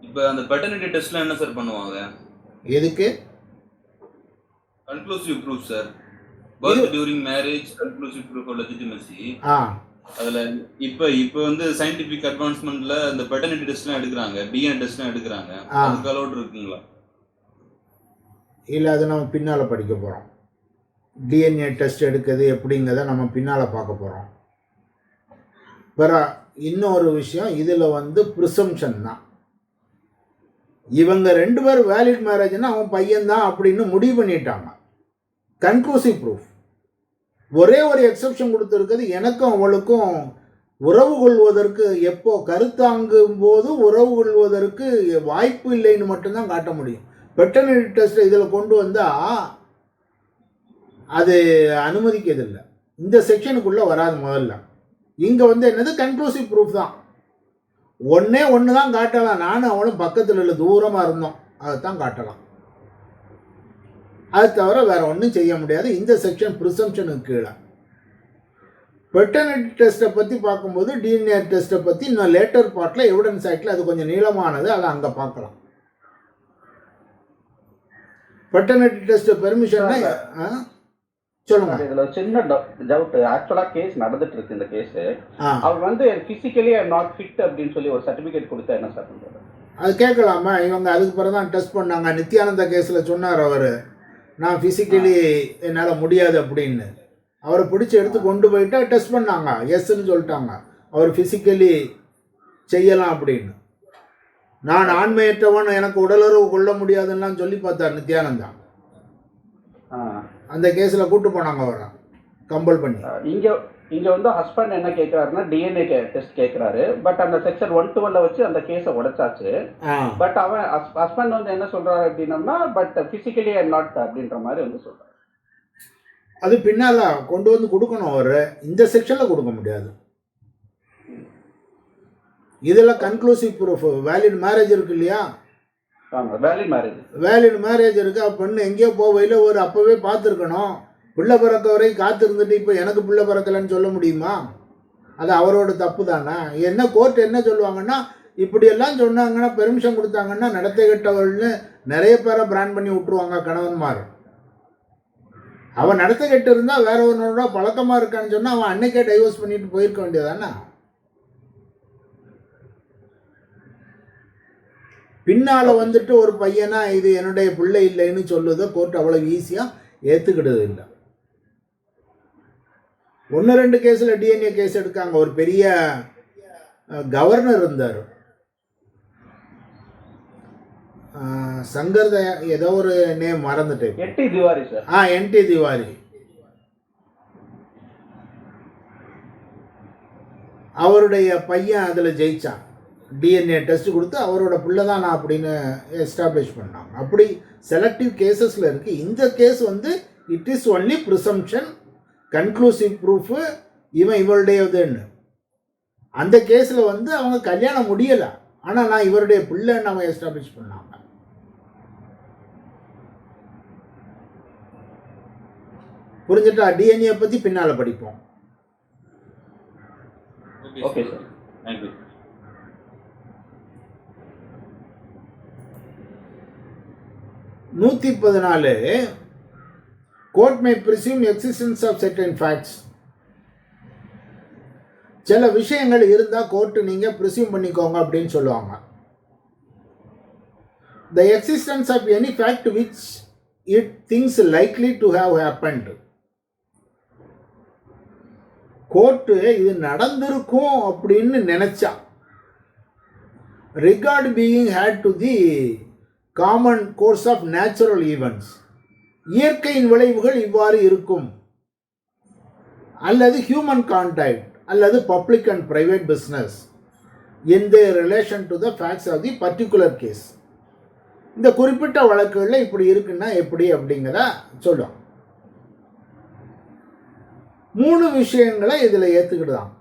இப்போ அந்த பெட்டர்னிட்டி டெஸ்ட்ல என்ன சார் பண்ணுவாங்க? எதுக்கு? Conclusive proof sir. Birth during marriage conclusive proof of legitimacy. அதுல இப்போ சயின்டிபிக் அட்வான்ஸ்மெண்ட்ல அந்த பெட்டர்னிட்டி டெஸ்ட்லாம் எடுக்கிறாங்க, டிஎன்ஏ டெஸ்ட்லாம் எடுக்கிறாங்க. அதுக்கு அலௌட் இருக்குங்களா? இல்லை, அது நம்ம பின்னால் படிக்க போகிறோம். டிஎன்ஏ டெஸ்ட் எடுக்கிறது எப்படிங்கிறத நம்ம பின்னால் பார்க்க போகிறோம். வேறு இன்னொரு விஷயம், இதில் ப்ரிசம்ஷன் தான். இவங்க 2 பேர் வேலிட் மேரேஜ்னா அவன் பையன்தான் அப்படின்னு முடிவு பண்ணிட்டாங்க. Conclusive proof. ஒரே ஒரு எக்ஸப்ஷன் கொடுத்துருக்குது, எனக்கும் அவளுக்கும் உறவு கொள்வதற்கு எப்போ கருத்தாங்கும் போது உறவு கொள்வதற்கு வாய்ப்பு இல்லைன்னு மட்டும்தான் காட்ட முடியும். பெட்டர்னிட்டி டெஸ்ட் இதில் கொண்டு வந்தால் அது அனுமதிக்கிறதில்லை. இந்த செக்ஷனுக்குள்ளே வராது. முதல்ல இங்கே என்னது கன்க்ளூசிவ் ப்ரூஃப் தான். ஒன்று தான் காட்டலாம். நானும் அவளும் பக்கத்தில் இல்லை, தூரமாக இருந்தோம், அதைத்தான் காட்டலாம். அது தவிர வேறு ஒன்றும் செய்ய முடியாது இந்த செக்ஷன் ப்ரிசம்ஷனுக்கு கீழே. பெட்டர்னிட்டி டெஸ்ட்டை பற்றி பார்க்கும்போது டிஎன்ஏ டெஸ்ட்டை பற்றி இன்னும் லேட்டர் பார்ட்டில் எவிடன்ஸ் ஆக்டில் அது கொஞ்சம் நீளமானது, அதை அங்கே பார்க்கலாம். பெட்டர்னிட்டி டெஸ்ட் பெர்மிஷன் சொல்லுங்க. இதுல சின்ன டவுட். ஆக்சுவலா கேஸ் நடந்துட்டு இருக்கு. இந்த கேஸ் அவர் பிசிக்கலி ஐ நாட் ஃபிட் அப்படின்னு சொல்லி ஒரு சர்டிபிகேட் கொடுத்தா என்ன சார் பண்றது? அது கேட்கலாமா? இவங்க அதுக்கு பிறகு தான் டெஸ்ட் பண்ணாங்க. நித்யானந்த கேஸில் சொன்னார் அவர், நான் ஃபிசிக்கலி என்னால் முடியாது அப்படின்னு. அவரை பிடிச்சி எடுத்து கொண்டு போயிட்டா டெஸ்ட் பண்ணாங்க, எஸ்ன்னு சொல்லிட்டாங்க. அவர் ஃபிசிக்கலி செய்யலாம் அப்படின்னு. நான் ஆண்மையற்றவன், எனக்கு உடலுறவு கொள்ள முடியாதுன்னு சொல்லி பார்த்தார் நித்யானந்தா. அந்த கேஸில் கூட்டு போனாங்க அவரை கம்பல் பண்ணி. இங்க ஹஸ்பண்ட் என்ன கேட்கறாருன்னா டிஎன்ஏ டெஸ்ட் கேட்கறாரு. பட் அந்த செக்ஷன் 112 வச்சு அந்த கேஸை உடைச்சாச்சு. பட் அவன் ஹஸ்பண்ட் என்ன சொல்றாரு அப்படின்னா, பட் பிசிக்கலி ஐ நாட் அப்படின்ற மாதிரி சொல்றாரு. அது பின்னால கொண்டு கொடுக்கணும். அவர் இந்த செக்ஷன்ல கொடுக்க முடியாது. இதில் கன்க்ளூசிவ் ப்ரூஃப் வேலிட் மேரேஜ் இருக்கு இல்லையா? வேலிட் மேரேஜ் இருக்கு. பெண்ணு எங்கேயோ போவையில் ஒரு அப்போவே பார்த்துருக்கணும். பிள்ளை பிறக்க வரை காத்திருந்துட்டு இப்போ எனக்கு பிள்ளை பிறக்கலைன்னு சொல்ல முடியுமா? அது அவரோட தப்பு தானே. என்ன கோர்ட் என்ன சொல்லுவாங்கன்னா, இப்படியெல்லாம் சொன்னாங்கன்னா பெர்மிஷன் கொடுத்தாங்கன்னா நடத்தை கெட்டவர்கள்னு நிறைய பேரை பிராண்ட் பண்ணி விட்டுருவாங்க கணவன்மார். அவன் நடத்த கெட்டு இருந்தால் வேற ஒருவனோட பழக்கமாக இருக்கான்னு சொன்னால் அவன் அன்னைக்கே டைவர்ஸ் பண்ணிட்டு போயிருக்க வேண்டியதானே. பின்னால் வந்துட்டு ஒரு பையனா இது என்னுடைய பிள்ளை இல்லைன்னு சொல்லுவதை கோர்ட் அவ்வளோ ஈஸியாக ஏற்றுக்கிட்டது இல்லை. 1-2 கேஸில் டிஎன்ஏ கேஸ் எடுக்காங்க. ஒரு பெரிய கவர்னர் இருந்தார், சங்கர் ஏதோ ஒரு நேம் மறந்துட்டேன். என்டி திவாரி சார். என்டி திவாரி. அவருடைய பையன் அதில் ஜெயிச்சான். டிஎன்ஏ டெஸ்ட் கொடுத்து அவரோட பிள்ளை தான் நான் அப்படின்னு எஸ்டாப்ளிஷ் பண்ணாங்க. அப்படி செலக்டிவ் கேசஸில் இருக்குது. இந்த கேஸ் வந்து it is only presumption, conclusive proof இவன் இவருடையதுன்னு. அந்த கேஸில் வந்து அவங்க கல்யாணம் முடியலை, ஆனால் நான் இவருடைய பிள்ளைன்னு அவங்க எஸ்டாப்ளிஷ் பண்ணாங்க. புரிஞ்சுட்டா? டிஎன்ஏ பற்றி பின்னால் படிப்போம். Okay sir, thank you. 114 court may presume existence of certain facts. சில விஷயங்கள் இருந்தால் கோர்ட்டு நீங்கள் ப்ரிசியூம் பண்ணிக்கோங்க அப்படின்னு சொல்லுவாங்க. The existence of any fact which it thinks likely to have happened. Court இது நடந்திருக்கும் அப்படின்னு நினைச்சா, regard being had to the common course of natural events, இயற்கையின் விளைவுகள் இவ்வாறு இருக்கும், அல்லது human contact, அல்லது public and private business in their relation to the facts of the particular case. இந்த குறிப்பிட்ட வழக்குகளில் இப்படி இருக்குன்னா எப்படி அப்படிங்கிற சொல்லும். 3 விஷயங்களை இதில் ஏற்றுக்கிட்டுதான்.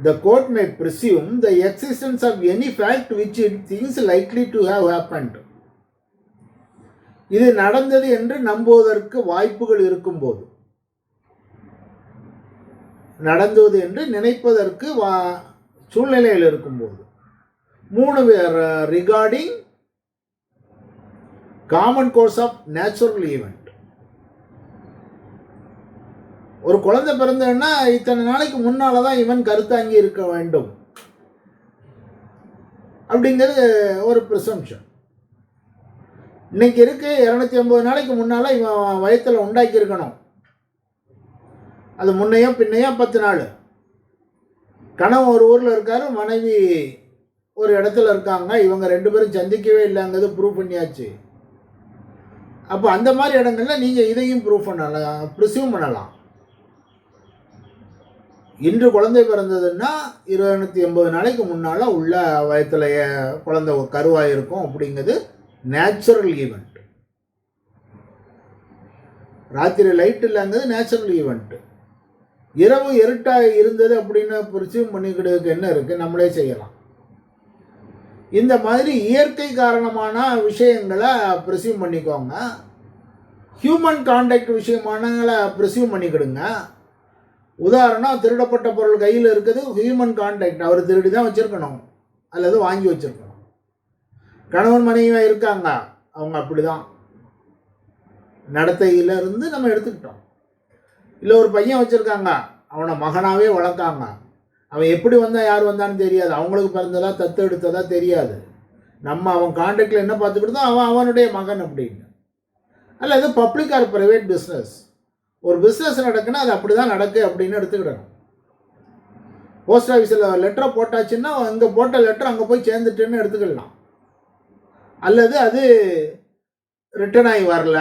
The court may presume the existence of any fact which it thinks likely to have happened. இது நடந்தது என்று நம்புவதற்கு வாய்ப்புகள் இருக்கும்போது, நடந்தது என்று நினைப்பதற்கு சூழ்நிலையில் இருக்கும்போது. 3 regarding common course of natural event. ஒரு குழந்தை பிறந்ததுன்னா இத்தனை நாளைக்கு முன்னால தான் இவன் கருத்தாங்கி இருக்க வேண்டும் அப்படிங்கிறது ஒரு ப்ரிசம்ஷன். இன்னைக்கு இருக்கு 250 நாளைக்கு முன்னால இவன் வயத்தில் உண்டாக்கி இருக்கணும். அது முன்னையோ பின்னையோ 10 நாள். கணவன் ஒரு ஊரில் இருக்காரு, மனைவி ஒரு இடத்துல இருக்காங்க, இவங்க 2 பேரும் சந்திக்கவே இல்லைங்கிறது ப்ரூவ் பண்ணியாச்சு. அப்போ அந்த மாதிரி இடங்கள்ல நீங்கள் இதையும் ப்ரூவ் பண்ணலாம், ப்ரிசியூம் பண்ணலாம். இன்று குழந்தை பிறந்ததுன்னா 280 நாளைக்கு முன்னால் உள்ள வயத்தில் குழந்தை கருவாக இருக்கும் அப்படிங்கிறது நேச்சுரல் ஈவெண்ட். ராத்திரி லைட் இல்லைங்கிறது நேச்சுரல் ஈவெண்ட்டு. இரவு இருட்டாக இருந்தது அப்படின்னு ப்ரிசியூம் பண்ணிக்கிட்டதுக்கு என்ன இருக்குது, நம்மளே செய்யலாம். இந்த மாதிரி இயற்கை காரணமான விஷயங்களை ப்ரிசியூம் பண்ணிக்கோங்க. ஹியூமன் கான்டாக்ட் விஷயமானங்களை ப்ரிசியூம் பண்ணிக்கிடுங்க. உதாரணம், திருடப்பட்ட பொருள் கையில் இருக்குது, ஹியூமன் கான்டாக்ட். அவர் திருடி தான் வச்சுருக்கணும் அல்லது வாங்கி வச்சுருக்கணும். கணவன் மனைவியாக இருக்காங்க, அவங்க அப்படி தான் நடத்தையிலிருந்து நம்ம எடுத்துக்கிட்டோம். இல்லை ஒரு பையன் வச்சுருக்காங்க, அவனை மகனாகவே வளர்க்காங்க, அவன் எப்படி வந்தால் யார் வந்தான்னு தெரியாது, அவங்களுக்கு பிறந்ததா தத்து எடுத்ததா தெரியாது. நம்ம அவன் கான்டாக்டில் என்ன பார்த்துக்கிட்டோம், அவன் அவனுடைய மகன் அப்படின்னு. அல்லது பப்ளிக் ஆர் ப்ரைவேட் பிஸ்னஸ். ஒரு பிஸ்னஸ் நடக்குன்னா அது அப்படி தான் நடக்கு அப்படின்னு எடுத்துக்கிடணும். போஸ்ட் ஆஃபீஸில் லெட்டரை போட்டாச்சுன்னா அங்கே போட்ட லெட்டர் அங்கே போய் சேர்ந்துட்டுன்னு எடுத்துக்கலாம். அல்லது அது ரிட்டர்ன் ஆகி வரல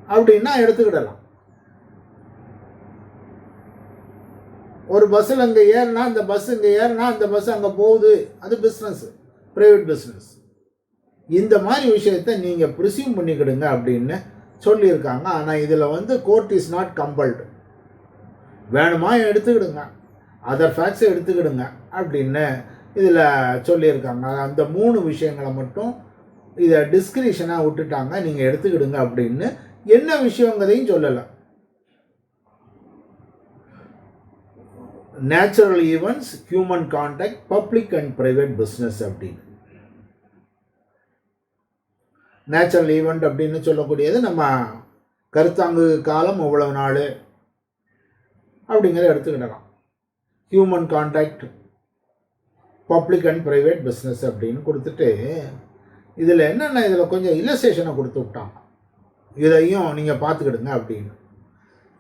அப்படின்னா எடுத்துக்கிடலாம். ஒரு பஸ்ஸில் அங்கே ஏறினா இந்த பஸ் இங்கே ஏறினா அந்த பஸ் அங்கே போகுது, அது பிஸ்னஸ், ப்ரைவேட் பிஸ்னஸ். இந்த மாதிரி விஷயத்தை நீங்கள் ப்ரிசியூம் பண்ணிக்கிடுங்க அப்படின்னு சொல்லியிருக்காங்க. ஆனால் இதில் வந்து கோர்ட் இஸ் நாட் கம்பல்டு. வேணுமா எடுத்துக்கிடுங்க, அதர் ஃபேக்ட்ஸை எடுத்துக்கிடுங்க அப்படின்னு இதில் சொல்லியிருக்காங்க. அந்த 3 விஷயங்களை மட்டும் இதை டிஸ்கிரிஷனாக விட்டுட்டாங்க, நீங்கள் எடுத்துக்கிடுங்க அப்படின்னு. என்ன விஷயங்கிறதையும் சொல்லலை. Natural events, human contact, public and private business அப்படின்னு. நேச்சுரல் ஈவெண்ட் அப்படின்னு சொல்லக்கூடியது நம்ம கருத்தாங்கு காலம் இவ்வளவு நாள் அப்படிங்கிறத எடுத்துக்கிடலாம். Human contact, public and private business அப்படின்னு கொடுத்துட்டு இதில் என்னென்ன இதில் கொஞ்சம் இல்லஸ்ட்ரேஷனை கொடுத்து விட்டாங்க. இதையும் நீங்கள் பார்த்துக்கிடுங்க அப்படின்னு.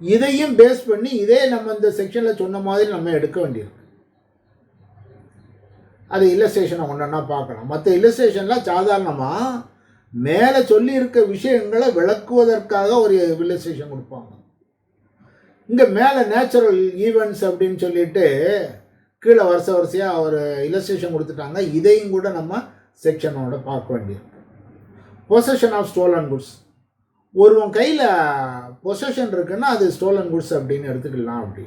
இதையும் பேஸ் பண்ணி இதே நம்ம இந்த செக்ஷனில் சொன்ன மாதிரி நம்ம எடுக்க வேண்டியிருக்கு. அது இல்லஸ்ட்ரேஷனை ஒன்றா பார்க்கலாம். மற்ற இல்லஸ்ட்ரேஷன்லாம் சாதாரணமாக மேலே சொல்லியிருக்க விஷயங்களை விளக்குவதற்காக ஒரு இல்லஸ்ட்ரேஷன் கொடுப்பாங்க. இங்கே மேலே நேச்சுரல் ஈவெண்ட்ஸ் அப்படின்னு சொல்லிட்டு கீழே வரிசையாக ஒரு இல்லஸ்ட்ரேஷன் கொடுத்துட்டாங்க. இதையும் கூட நம்ம செக்ஷனோட பார்க்க வேண்டியிருக்கு. Possession of stolen goods. ஒருவன் கையில் பொசஷன் இருக்குன்னா அது ஸ்டோலன் குட்ஸ் அப்படின்னு எடுத்துக்கலாம். அப்படி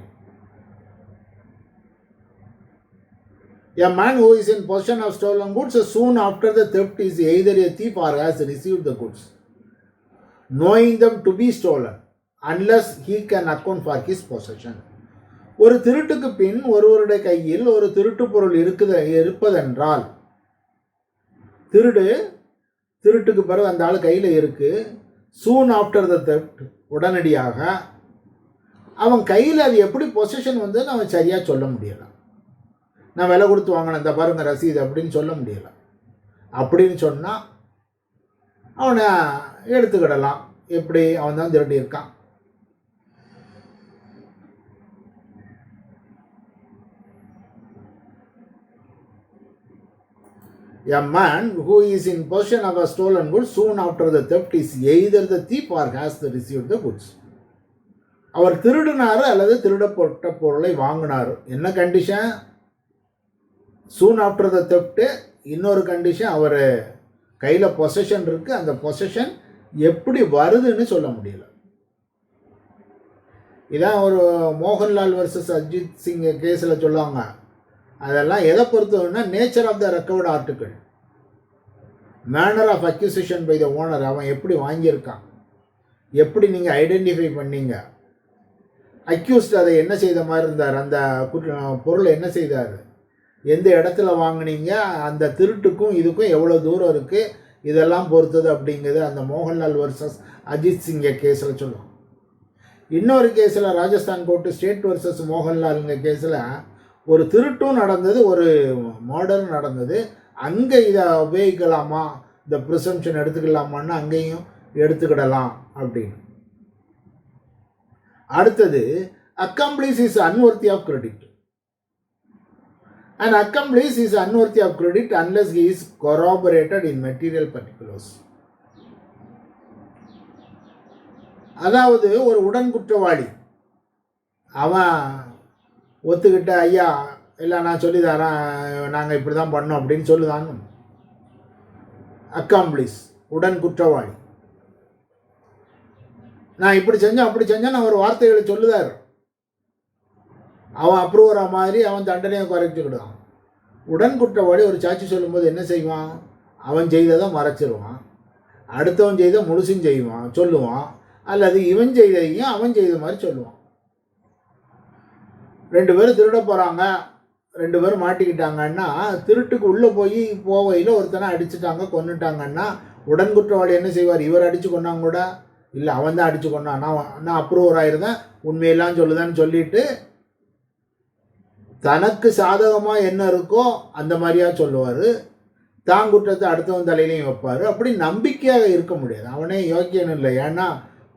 A man who is in possession of stolen goods soon after the theft is either a thief or has received the goods, knowing them to be stolen, unless he can account for his possession. ஒரு திருட்டுக்கு பின் ஒருவருடைய கையில் ஒரு திருட்டு பொருள் இருப்பதென்றால், திருட்டுக்கு பிறகு அந்த ஆள் கையில் இருக்கு, சூன் ஆஃப்டர் த தெஃப்ட், உடனடியாக அவன் கையில் அது எப்படி பொசஷன் வந்து அவன் சரியாக சொல்ல முடியலை. நான் விலை கொடுத்து வாங்கினேன், இந்த பாருங்க ரசீது அப்படின்னு சொல்ல முடியலை. அப்படின்னு சொன்னால் அவனை எடுத்துக்கிடலாம். எப்படி? அவன் தான் திருடி இருக்கான். A man who is in possession of a stolen goods soon after the theft is either the thief or has received the goods. அவர் திருடினார் அல்லது திருடப்பட்ட பொருளை வாங்கினார். என்ன condition? Soon after the theft. இன்னொரு கண்டிஷன், அவர் கையில் பொசஷன் இருக்குது, அந்த பொசஷன் எப்படி வருதுன்னு சொல்ல முடியல. இதான் ஒரு மோகன்லால் வர்சஸ் அஜித் சிங் கேஸில் சொல்லுவாங்க. அதெல்லாம் எதை பொறுத்தவரைன்னா nature of the recovered article, manner of acquisition by the owner. அவன் எப்படி வாங்கியிருக்கான், எப்படி நீங்கள் ஐடென்டிஃபை பண்ணீங்க, அக்யூஸ்ட் அதை என்ன செய்த மாதிரி இருந்தார், அந்த பொருளை என்ன செய்தார், எந்த இடத்துல வாங்கினீங்க, அந்த திருட்டுக்கும் இதுக்கும் எவ்வளோ தூரம் இருக்குது, இதெல்லாம் பொறுத்தது அப்படிங்கிறது அந்த மோகன்லால் வர்சஸ் அஜித் சிங்க கேஸில் சொல்லுவோம். இன்னொரு கேஸில் ராஜஸ்தான் கோர்ட்டு ஸ்டேட் வர்சஸ் மோகன்லாலுங்க கேஸில் ஒரு திருட்டும் நடந்தது, ஒரு மர்டரும் நடந்தது. அங்கே இதை உபயோகிக்கலாமா, இந்த ப்ரிசம்ஷன் எடுத்துக்கலாமான்னு அங்கேயும் எடுத்துக்கிடலாம் அப்படின்னு. அடுத்தது, accomplice is unworthy of credit. An accomplice is unworthy of credit unless he is corroborated in material particulars. அதாவது ஒரு உடன் குற்றவாளி அவன் ஒத்துக்கிட்ட, ஐயா இல்லை நான் சொல்லி தரேன், நாங்கள் இப்படி தான் பண்ணோம் அப்படின்னு சொல்லுதாங்க. அக்காம்ப்ளிஸ் உடன் குற்றவாளி, நான் இப்படி செஞ்சேன் அப்படி செஞ்சேன் நான் ஒரு வார்த்தைகளை சொல்லுதார். அவன் அப்ரூவரா மாதிரி அவன் தண்டனையை குறைச்சிக்கிடுவான். உடன் குற்றவாளி ஒரு சாட்சி சொல்லும்போது என்ன செய்வான், அவன் செய்ததை மறைச்சிருவான், அடுத்தவன் செய்த முழுசும் சொல்லுவான், அல்லது இவன் செய்ததையும் அவன் செய்த மாதிரி சொல்லுவான். 2 பேரும் திருட போகிறாங்க, 2 பேரும் மாட்டிக்கிட்டாங்கன்னா, திருட்டுக்கு உள்ளே போவையில் ஒருத்தனை அடிச்சுட்டாங்க கொன்னுட்டாங்கன்னா உடன் குற்றவாளி என்ன செய்வார், இவர் அடித்து கொண்டாங்க கூட இல்லை அவன் தான் அடித்து கொண்டான், நான் அப்ரூவர் ஆயிருந்தேன் உண்மையெல்லாம் சொல்லுதான்னு சொல்லிட்டு தனக்கு சாதகமாக என்ன இருக்கோ அந்த மாதிரியா சொல்லுவார். தான் குற்றத்தை அடுத்தவன் தலையிலையும் வைப்பார். அப்படி நம்பிக்கையாக இருக்க முடியாது. அவனே யோக்கியன் இல்லை. ஏன்னா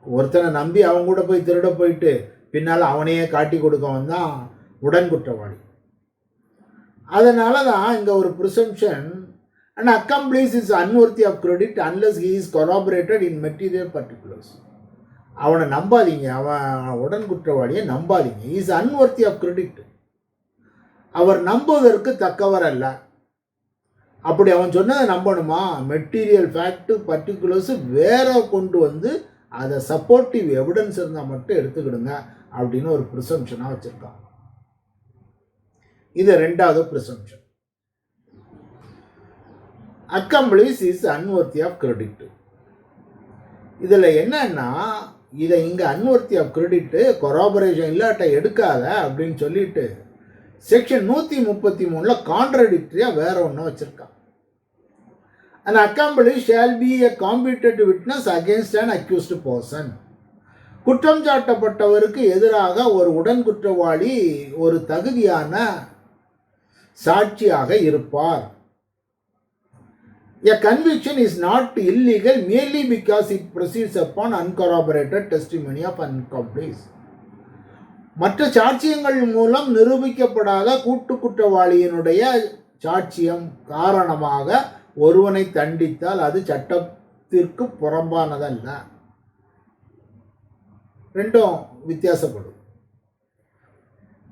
ஒருத்தனை நம்பி அவன் கூட போய் திருட போயிட்டு பின்னால் அவனையே காட்டி கொடுக்கவன் தான் உடன் குற்றவாளி. அதனால தான் இங்கே ஒரு presumption, and accomplice is unworthy of credit unless he is corroborated in material particulars. அவனை நம்பாதீங்க, அவன் உடன் குற்றவாளியை நம்பாதீங்க. இஸ் அன்வர்த்தி ஆஃப் கிரெடிட், அவர் நம்புவதற்கு தக்கவர் அல்ல. அப்படி அவன் சொன்னதை நம்பணுமா, மெட்டீரியல் ஃபேக்ட்டு பர்டிகுலர்ஸு வேற கொண்டு வந்து அதை சப்போர்ட்டிவ் எவிடன்ஸ் இருந்தால் மட்டும் எடுத்துக்கிடுங்க அப்படின்னு ஒரு ப்ரிசம்ஷனாக வச்சுருக்காங்க. இது 2வது presumption. Accomplice is unworthy of credit. இதில் என்னன்னா, இதை இங்கே அன்வர்த்தி ஆஃப் கிரெடிட்டு கொராபரேஷன் இல்லாட்ட எடுக்காத அப்படின்னு சொல்லிட்டு செக்ஷன் 133 கான்ட்ரடிக்டரியாக வேற ஒன்று வச்சுருக்கான். An accomplice shall be a competent witness against an accused person. குற்றம் சாட்டப்பட்டவருக்கு எதிராக ஒரு உடன் குற்றவாளி ஒரு தகுதியான சாட்சியாக இருப்பார். A conviction is not illegal merely because it proceeds upon uncorroborated testimony of an accomplice. மற்ற சாட்சியங்கள் மூலம் நிரூபிக்கப்படாத கூட்டு குற்றவாளியினுடைய சாட்சியம் காரணமாக ஒருவனை தண்டித்தால் அது சட்டத்திற்கு புறம்பானதல்ல. ரெண்டும் வித்தியாசப்படும்.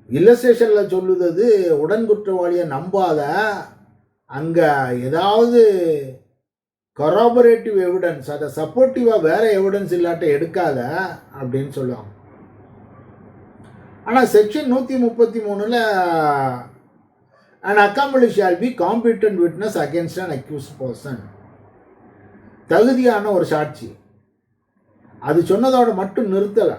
இல்லஸ்ட்ரேஷனில் சொல்லுறது உடன் குற்றவாளியை நம்பாத, அங்கே ஏதாவது கராபரேட்டிவ் எவிடன்ஸ், அதை சப்போர்ட்டிவாக வேற எவிடன்ஸ் இல்லாட்ட எடுக்காத அப்படின்னு சொல்லுவாங்க. ஆனால் section 133 an accomplice shall be competent witness against an accused person. தகுதியான ஒரு சாட்சி, அது சொன்னதோட மட்டும் நிறுத்தலை.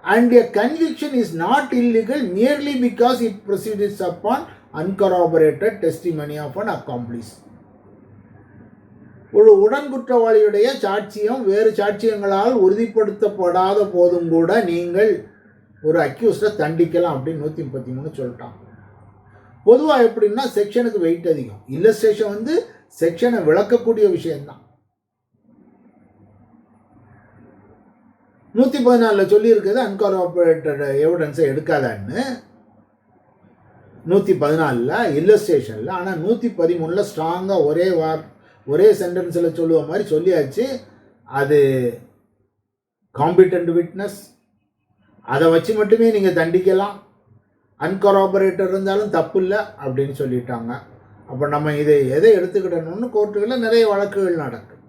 And a conviction is not illegal merely because it proceeds upon uncorroborated testimony of an accomplice. ஒரு உடன் குற்றவாளியுடைய சாட்சியம் வேறு சாட்சியங்களால் உறுதிப்படுத்தப்படாத போதும் கூட நீங்கள் ஒரு அக்யூஸ்டை தண்டிக்கலாம் அப்படின்னு 133 சொல்லிட்டான். பொதுவாக எப்படின்னா செக்ஷனுக்கு வெயிட் அதிகம். இல்லஸ்ட்ரேஷன் செக்ஷனை விளக்கக்கூடிய விஷயம்தான். 114 சொல்லியிருக்கிறது அன்கார்பரேட்டட் எவிடன்ஸை எடுக்காதான்னு 114 இல்லஸ்ட்ரேஷனில். ஆனால் 113 ஸ்ட்ராங்காக ஒரே சென்டென்ஸில் சொல்லுவ மாதிரி சொல்லியாச்சு. அது காம்பிட்டன்ட் விட்னஸ், அதை வச்சு மட்டுமே நீங்கள் தண்டிக்கலாம், அன்கார்பரேட்டர் இருந்தாலும் தப்பு இல்லை அப்படின்னு சொல்லிட்டாங்க. அப்போ நம்ம எதை எடுத்துக்கிடணும்னு கோர்ட்டுகளில் நிறைய வழக்குகள் நடக்கும்.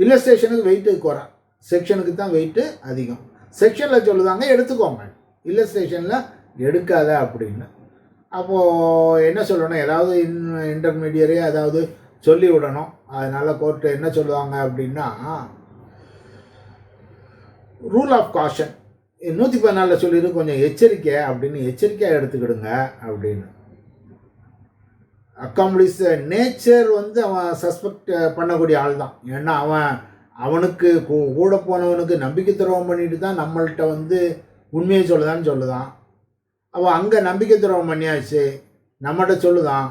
இல்லஸ்ட்ரேஷனுக்கு வெயிட்டு குறை, செக்ஷனுக்கு தான் வெயிட்டு அதிகம். செக்ஷனில் சொல்லுதாங்க எடுத்துக்கோங்க, இல்லஸ்ட்ரேஷனில் எடுக்காத அப்படின்னு. அப்போது என்ன சொல்லணும், ஏதாவது இன்டர்மீடியரே அதாவது சொல்லி விடணும். அதனால் கோர்ட்டு என்ன சொல்லுவாங்க அப்படின்னா, ரூல் ஆஃப் காஷன் 114 சொல்லியிருக்கு, கொஞ்சம் எச்சரிக்கை அப்படின்னு, எச்சரிக்கையாக எடுத்துக்கிடுங்க அப்படின்னு. அக்காம்ப்ளிஸ் நேச்சர் அவன் சஸ்பெக்ட் பண்ணக்கூடிய ஆள் தான். ஏன்னா அவனுக்கு கூட போனவனுக்கு நம்பிக்கை துரோகம் பண்ணிட்டு தான் நம்மள்கிட்ட உண்மையை சொல்லுதான்னு சொல்லுதான். அவன் அங்கே நம்பிக்கை துரோகம் பண்ணியாச்சு, நம்மகிட்ட சொல்லுதான்.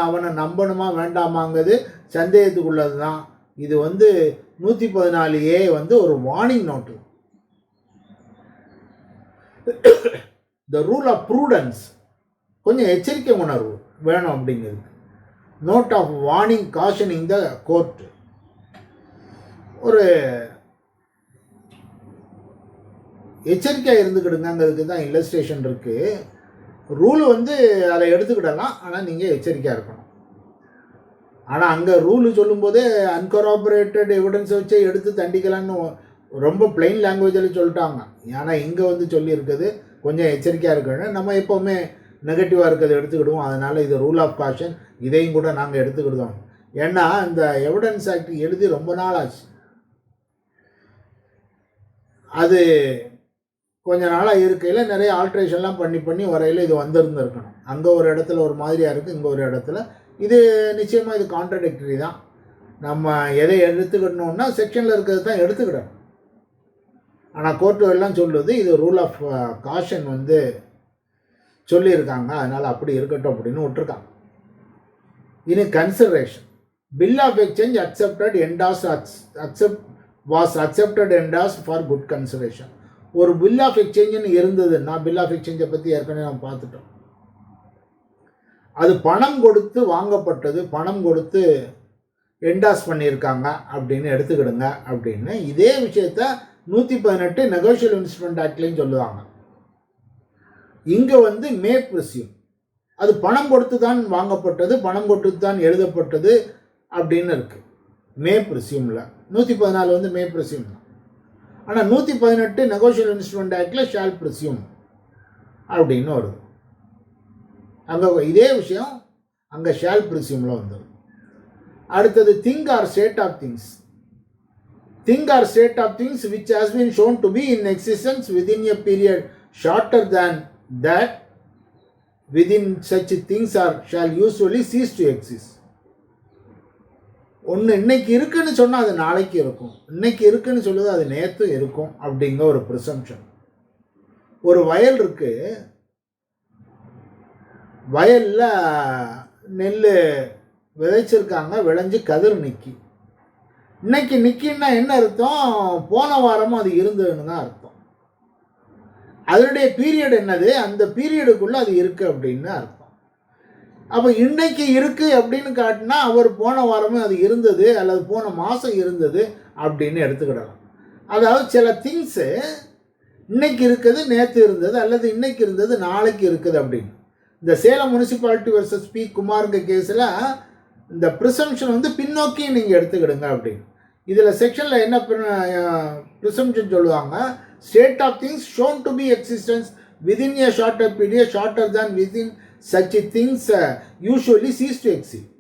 அவனை நம்பணுமா வேண்டாமாங்கிறது சந்தேகத்துக்குள்ளது தான். இது 114A ஒரு warning note. The rule of prudence, கொஞ்சம் எச்சரிக்கை உணர்வு வேணும் அப்படிங்கிறது. Note of warning cautioning the court. ஒரு எச்சரிக்கையாக இருந்துக்கிடுங்கிறதுக்கு தான் இல்லஸ்ட்ரேஷன் இருக்குது. ரூல் அதை எடுத்துக்கிடலாம், ஆனால் நீங்கள் எச்சரிக்கையாக இருக்கணும். ஆனால் அங்கே ரூலு சொல்லும்போதே அன்கார்பரேட்டட் எவிடன்ஸை வச்சே எடுத்து தண்டிக்கலான்னு ரொம்ப பிளெயின் லாங்குவேஜில் சொல்லிட்டாங்க. ஏன்னா இங்கே சொல்லியிருக்குது கொஞ்சம் எச்சரிக்கையாக இருக்கணும். நம்ம எப்போவுமே நெகட்டிவாக இருக்கிறத எடுத்துக்கிடுவோம். அதனால் இது ரூல் ஆஃப் காஷன், இதையும் கூட நாங்கள் எடுத்துக்கிடுதோம். ஏன்னா இந்த எவிடன்ஸ் ஆக்ட் எழுதி ரொம்ப நாள் ஆச்சு. அது கொஞ்ச நாளாக இருக்கையில் நிறைய ஆல்ட்ரேஷன்லாம் பண்ணி வரையில் இது வந்திருந்துருக்கணும். அங்கே ஒரு இடத்துல ஒரு மாதிரியாக இருக்குது, இங்கே ஒரு இடத்துல இது நிச்சயமாக இது கான்ட்ரடிக்டரி தான். நம்ம எதை எடுத்துக்கிடணும்னா செக்ஷனில் இருக்கிறது தான் எடுத்துக்கிடணும். ஆனால் கோர்ட்டு எல்லாம் சொல்லுது இது ரூல் ஆஃப் காஷன் சொல்லியிருக்காங்க, அதனால் அப்படி இருக்கட்டும் அப்படின்னு விட்டுருக்காங்க. இனி consideration. Bill of exchange was accepted endorsed for good consideration. ஒரு பில் ஆஃப் எக்ஸ்சேஞ்சுன்னு இருந்ததுன்னா, பில் ஆஃப் எக்ஸ்சேஞ்சை பற்றி ஏற்கனவே நம்ம பார்த்துட்டோம். அது பணம் கொடுத்து வாங்கப்பட்டது, பணம் கொடுத்து என்டாஸ் பண்ணியிருக்காங்க அப்படின்னு எடுத்துக்கிடுங்க அப்படின்னு. இதே விஷயத்த 118 நெகோஷியல் இன்ஸ்ட்ருமெண்ட் ஆக்ட்லையும் சொல்லுவாங்க. இங்கே மே ப்ரிசியூம், அது பணம் கொடுத்து தான் வாங்கப்பட்டது, பணம் கொடுத்து தான் எழுதப்பட்டது அப்படின்னு இருக்கு மே ப்ரிசியூமில். 114 மே ப்ரிசியூம் தான். ஆனால் 118 நெகோஷியல் இன்ஸ்ட்ருமெண்ட் ஆக்டில் ஷால் ப்ரிசியூம் அப்படின்னு வருது. அங்கே இதே விஷயம் அங்கே ஷால் ப்ரிசியூமில் வந்துடும். அடுத்தது thing or state of things. Thing or state of things which has been shown to be in existence within a period shorter than that within such things are shall usually cease to exist. ஒன்று இன்னைக்கு இருக்குன்னு சொன்னால் அது நாளைக்கு இருக்கும், இன்னைக்கு இருக்குன்னு சொல்லுது அது நேற்று இருக்கும் அப்படிங்கிற ஒரு ப்ரிசம்ஷன். ஒரு வயல் இருக்கு, வயலில் நெல் விதைச்சிருக்காங்க, விளைஞ்சு கதிர் நிற்கி. இன்னைக்கு நிற்கின்னா என்ன அர்த்தம்? போன வாரமும் அது இருந்ததுன்னு தான் அர்த்தம். அதனுடைய பீரியட் என்னது? அந்த பீரியடுக்குள்ளே அது இருக்குது அப்படின்னு அர்த்தம். அப்போ இன்னைக்கு இருக்குது அப்படின்னு காட்டினா அவர் போன வாரமும் அது இருந்தது அல்லது போன மாதம் இருந்தது அப்படின்னு எடுத்துக்கிடலாம். அதாவது சில திங்ஸு இன்னைக்கு இருக்குது நேற்று இருந்தது அல்லது இன்னைக்கு இருந்தது நாளைக்கு இருக்குது அப்படின்னு. இந்த சேலம் முனிசிபாலிட்டி வர்சஸ் பி குமாருங்க கேஸில் இந்த ப்ரிசம்ஷன் வந்து பின்னோக்கி நீங்கள் எடுத்துக்கிடுங்க அப்படின்னு. இதில் செக்ஷனில் என்ன ப்ரிசம்ஷன் சொல்லுவாங்க? State of things shown to be existence within a shorter period shorter than within such things usually cease to exist.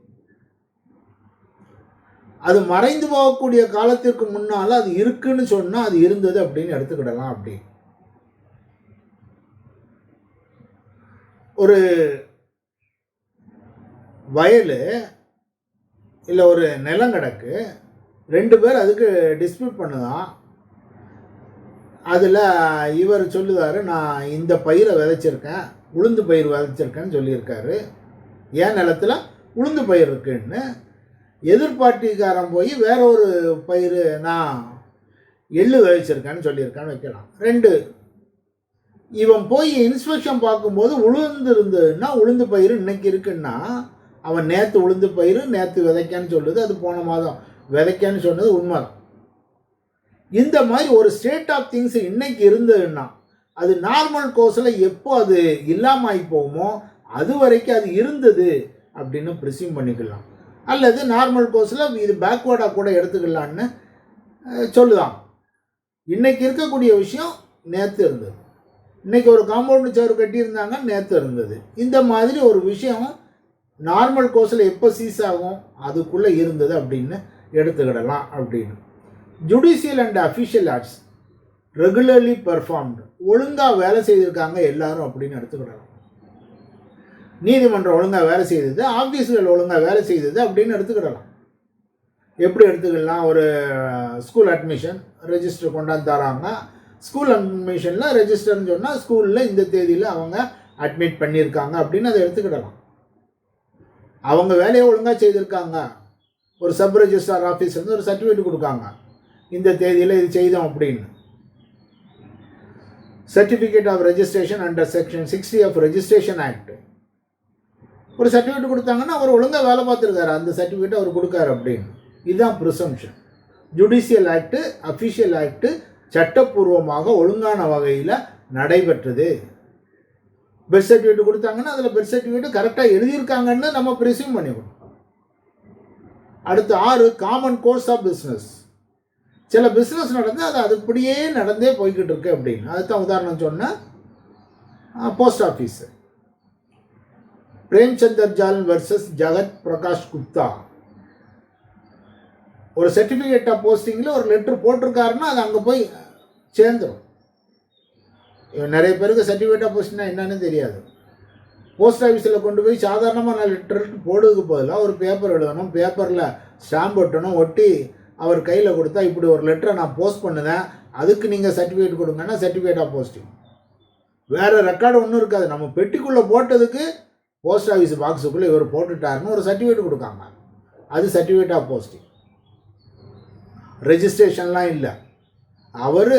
அது மறைந்து போகக்கூடிய காலத்திற்கு முன்னால் அது இருக்குன்னு சொன்னால் அது இருந்தது அப்படின்னு எடுத்துக்கிடலாம். அப்படி ஒரு வயல் இல்லை ஒரு நிலங்கடக்கு, ரெண்டு பேர் அதுக்கு டிஸ்பியூட் பண்ணுதான். அதில் இவர் சொல்லுவார், நான் இந்த பயிரை விதைச்சிருக்கேன், உளுந்து பயிர் விதைச்சிருக்கேன்னு சொல்லியிருக்காரு. ஏன் நிலத்தில் உளுந்து பயிர் இருக்குன்னு. எதிர்பார்ட்டிக்காரன் போய் வேற ஒரு பயிர் நான் எள்ளு விதைச்சிருக்கேன்னு சொல்லியிருக்கான்னு வைக்கலாம். ரெண்டு இவன் போய் இன்ஸ்பெக்ஷன் பார்க்கும்போது உளுந்து இருந்ததுன்னா உளுந்து பயிர் இன்னைக்கு இருக்குன்னா அவன் நேற்று உளுந்து பயிர் நேற்று விதைக்கான்னு சொல்லுது, அது போன மாதம் விதைக்கான்னு சொன்னது உண்மை. இந்த மாதிரி ஒரு ஸ்டேட் ஆஃப் திங்ஸ் இன்னைக்கு இருந்ததுன்னா அது நார்மல் கோர்ஸில் எப்போ அது இல்லாமல் ஆகி போகுமோ அது வரைக்கும் அது இருந்தது அப்படின்னு ப்ரிசியூம் பண்ணிக்கலாம். அல்லது நார்மல் கோர்ஸில் இது பேக்வேர்டாக கூட எடுத்துக்கலான்னு சொல்லுதான். இன்னைக்கு இருக்கக்கூடிய விஷயம் நேற்று இருந்தது, இன்னைக்கு ஒரு காம்பவுண்டு சேர் கட்டியிருந்தாங்க நேற்று இருந்தது. இந்த மாதிரி ஒரு விஷயம் நார்மல் கோர்ஸில் எப்போ சீஸ் ஆகும் அதுக்குள்ளே இருந்தது அப்படின்னு எடுத்துக்கிடலாம் அப்படின்னு. Judicial and official acts regularly performed, ஒழுங்காக வேலை செய்திருக்காங்க எல்லாரும் அப்படின்னு எடுத்துக்கிடலாம். நீதிமன்றம் ஒழுங்காக வேலை செய்தது, ஆஃபீஸுகள் ஒழுங்காக வேலை செய்தது அப்படின்னு எடுத்துக்கிடலாம். எப்படி எடுத்துக்கலாம்? ஒரு ஸ்கூல் அட்மிஷன் ரெஜிஸ்டர் கொண்டாந்து தராங்க. ஸ்கூல் அட்மிஷனில் ரெஜிஸ்டர்னு சொன்னால் ஸ்கூலில் இந்த தேதியில் அவங்க அட்மிட் பண்ணியிருக்காங்க அப்படின்னு அதை எடுத்துக்கிடலாம். அவங்க வேலையை ஒழுங்காக செய்திருக்காங்க. ஒரு சப் ரெஜிஸ்ட்ரார் ஆஃபீஸ் வந்து ஒரு சர்டிஃபிகேட் கொடுக்காங்க, இந்த தேதியில் இது செய்தோம் அப்படின்னு. Certificate of registration under section 60 of registration act ஒரு சர்டிஃபிகேட் கொடுத்தாங்கன்னா அவர் ஒழுங்காக வேலை பார்த்துருக்காரு, அந்த சர்டிஃபிகேட் அவர் கொடுக்காரு அப்படின்னு. இதுதான் presumption. Judicial act official act சட்டப்பூர்வமாக ஒழுங்கான வகையில் நடைபெற்றது. பெர்த் சர்டிஃபிகேட் கொடுத்தாங்கன்னா அதில் பெர்த் சர்டிஃபிகேட் கரெக்டாக எழுதியிருக்காங்கன்னு நம்ம ப்ரிசியூம் பண்ணிக்கணும். அடுத்து 6 காமன் கோர்ஸ் ஆஃப் பிஸ்னஸ். சில பிஸ்னஸ் நடந்து அது அதுபடியே நடந்தே போய்கிட்டு இருக்கு அப்படின்னு. அதுதான் உதாரணம் சொன்னால் போஸ்ட் ஆஃபீஸ், பிரேம்சந்தர் ஜால் வர்சஸ் ஜகத் பிரகாஷ் குப்தா. ஒரு சர்டிஃபிகேட் ஆஃப் போஸ்டிங்கில் ஒரு லெட்ரு போட்டிருக்காருன்னா அது அங்கே போய் சேர்ந்துடும். நிறைய பேருக்கு சர்டிஃபிகேட் ஆஃப் போஸ்டிங்னா என்னன்னு தெரியாது. போஸ்ட் ஆஃபீஸில் கொண்டு போய் சாதாரணமாக நான் லெட்டர் போடுறதுக்கு பதிலாக ஒரு பேப்பர் எழுதணும், பேப்பரில் ஸ்டாம்ப் ஒட்டணும், ஒட்டி அவர் கையில் கொடுத்தா இப்படி ஒரு லெட்டரை நான் போஸ்ட் பண்ணுவேன், அதுக்கு நீங்கள் சர்டிஃபிகேட் கொடுங்கன்னா சர்டிஃபிகேட் ஆஃப் போஸ்டிங். வேறு ரெக்கார்டு ஒன்றும் இருக்காது. நம்ம பெட்டிக்குள்ளே போட்டதுக்கு போஸ்ட் ஆஃபீஸ் பாக்ஸுக்குள்ளே இவர் போட்டுட்டாருன்னு ஒரு சர்டிஃபிகேட் கொடுக்காங்க, அது சர்டிஃபிகேட் ஆஃப் போஸ்டிங். ரெஜிஸ்ட்ரேஷன்லாம் இல்லை, அவர்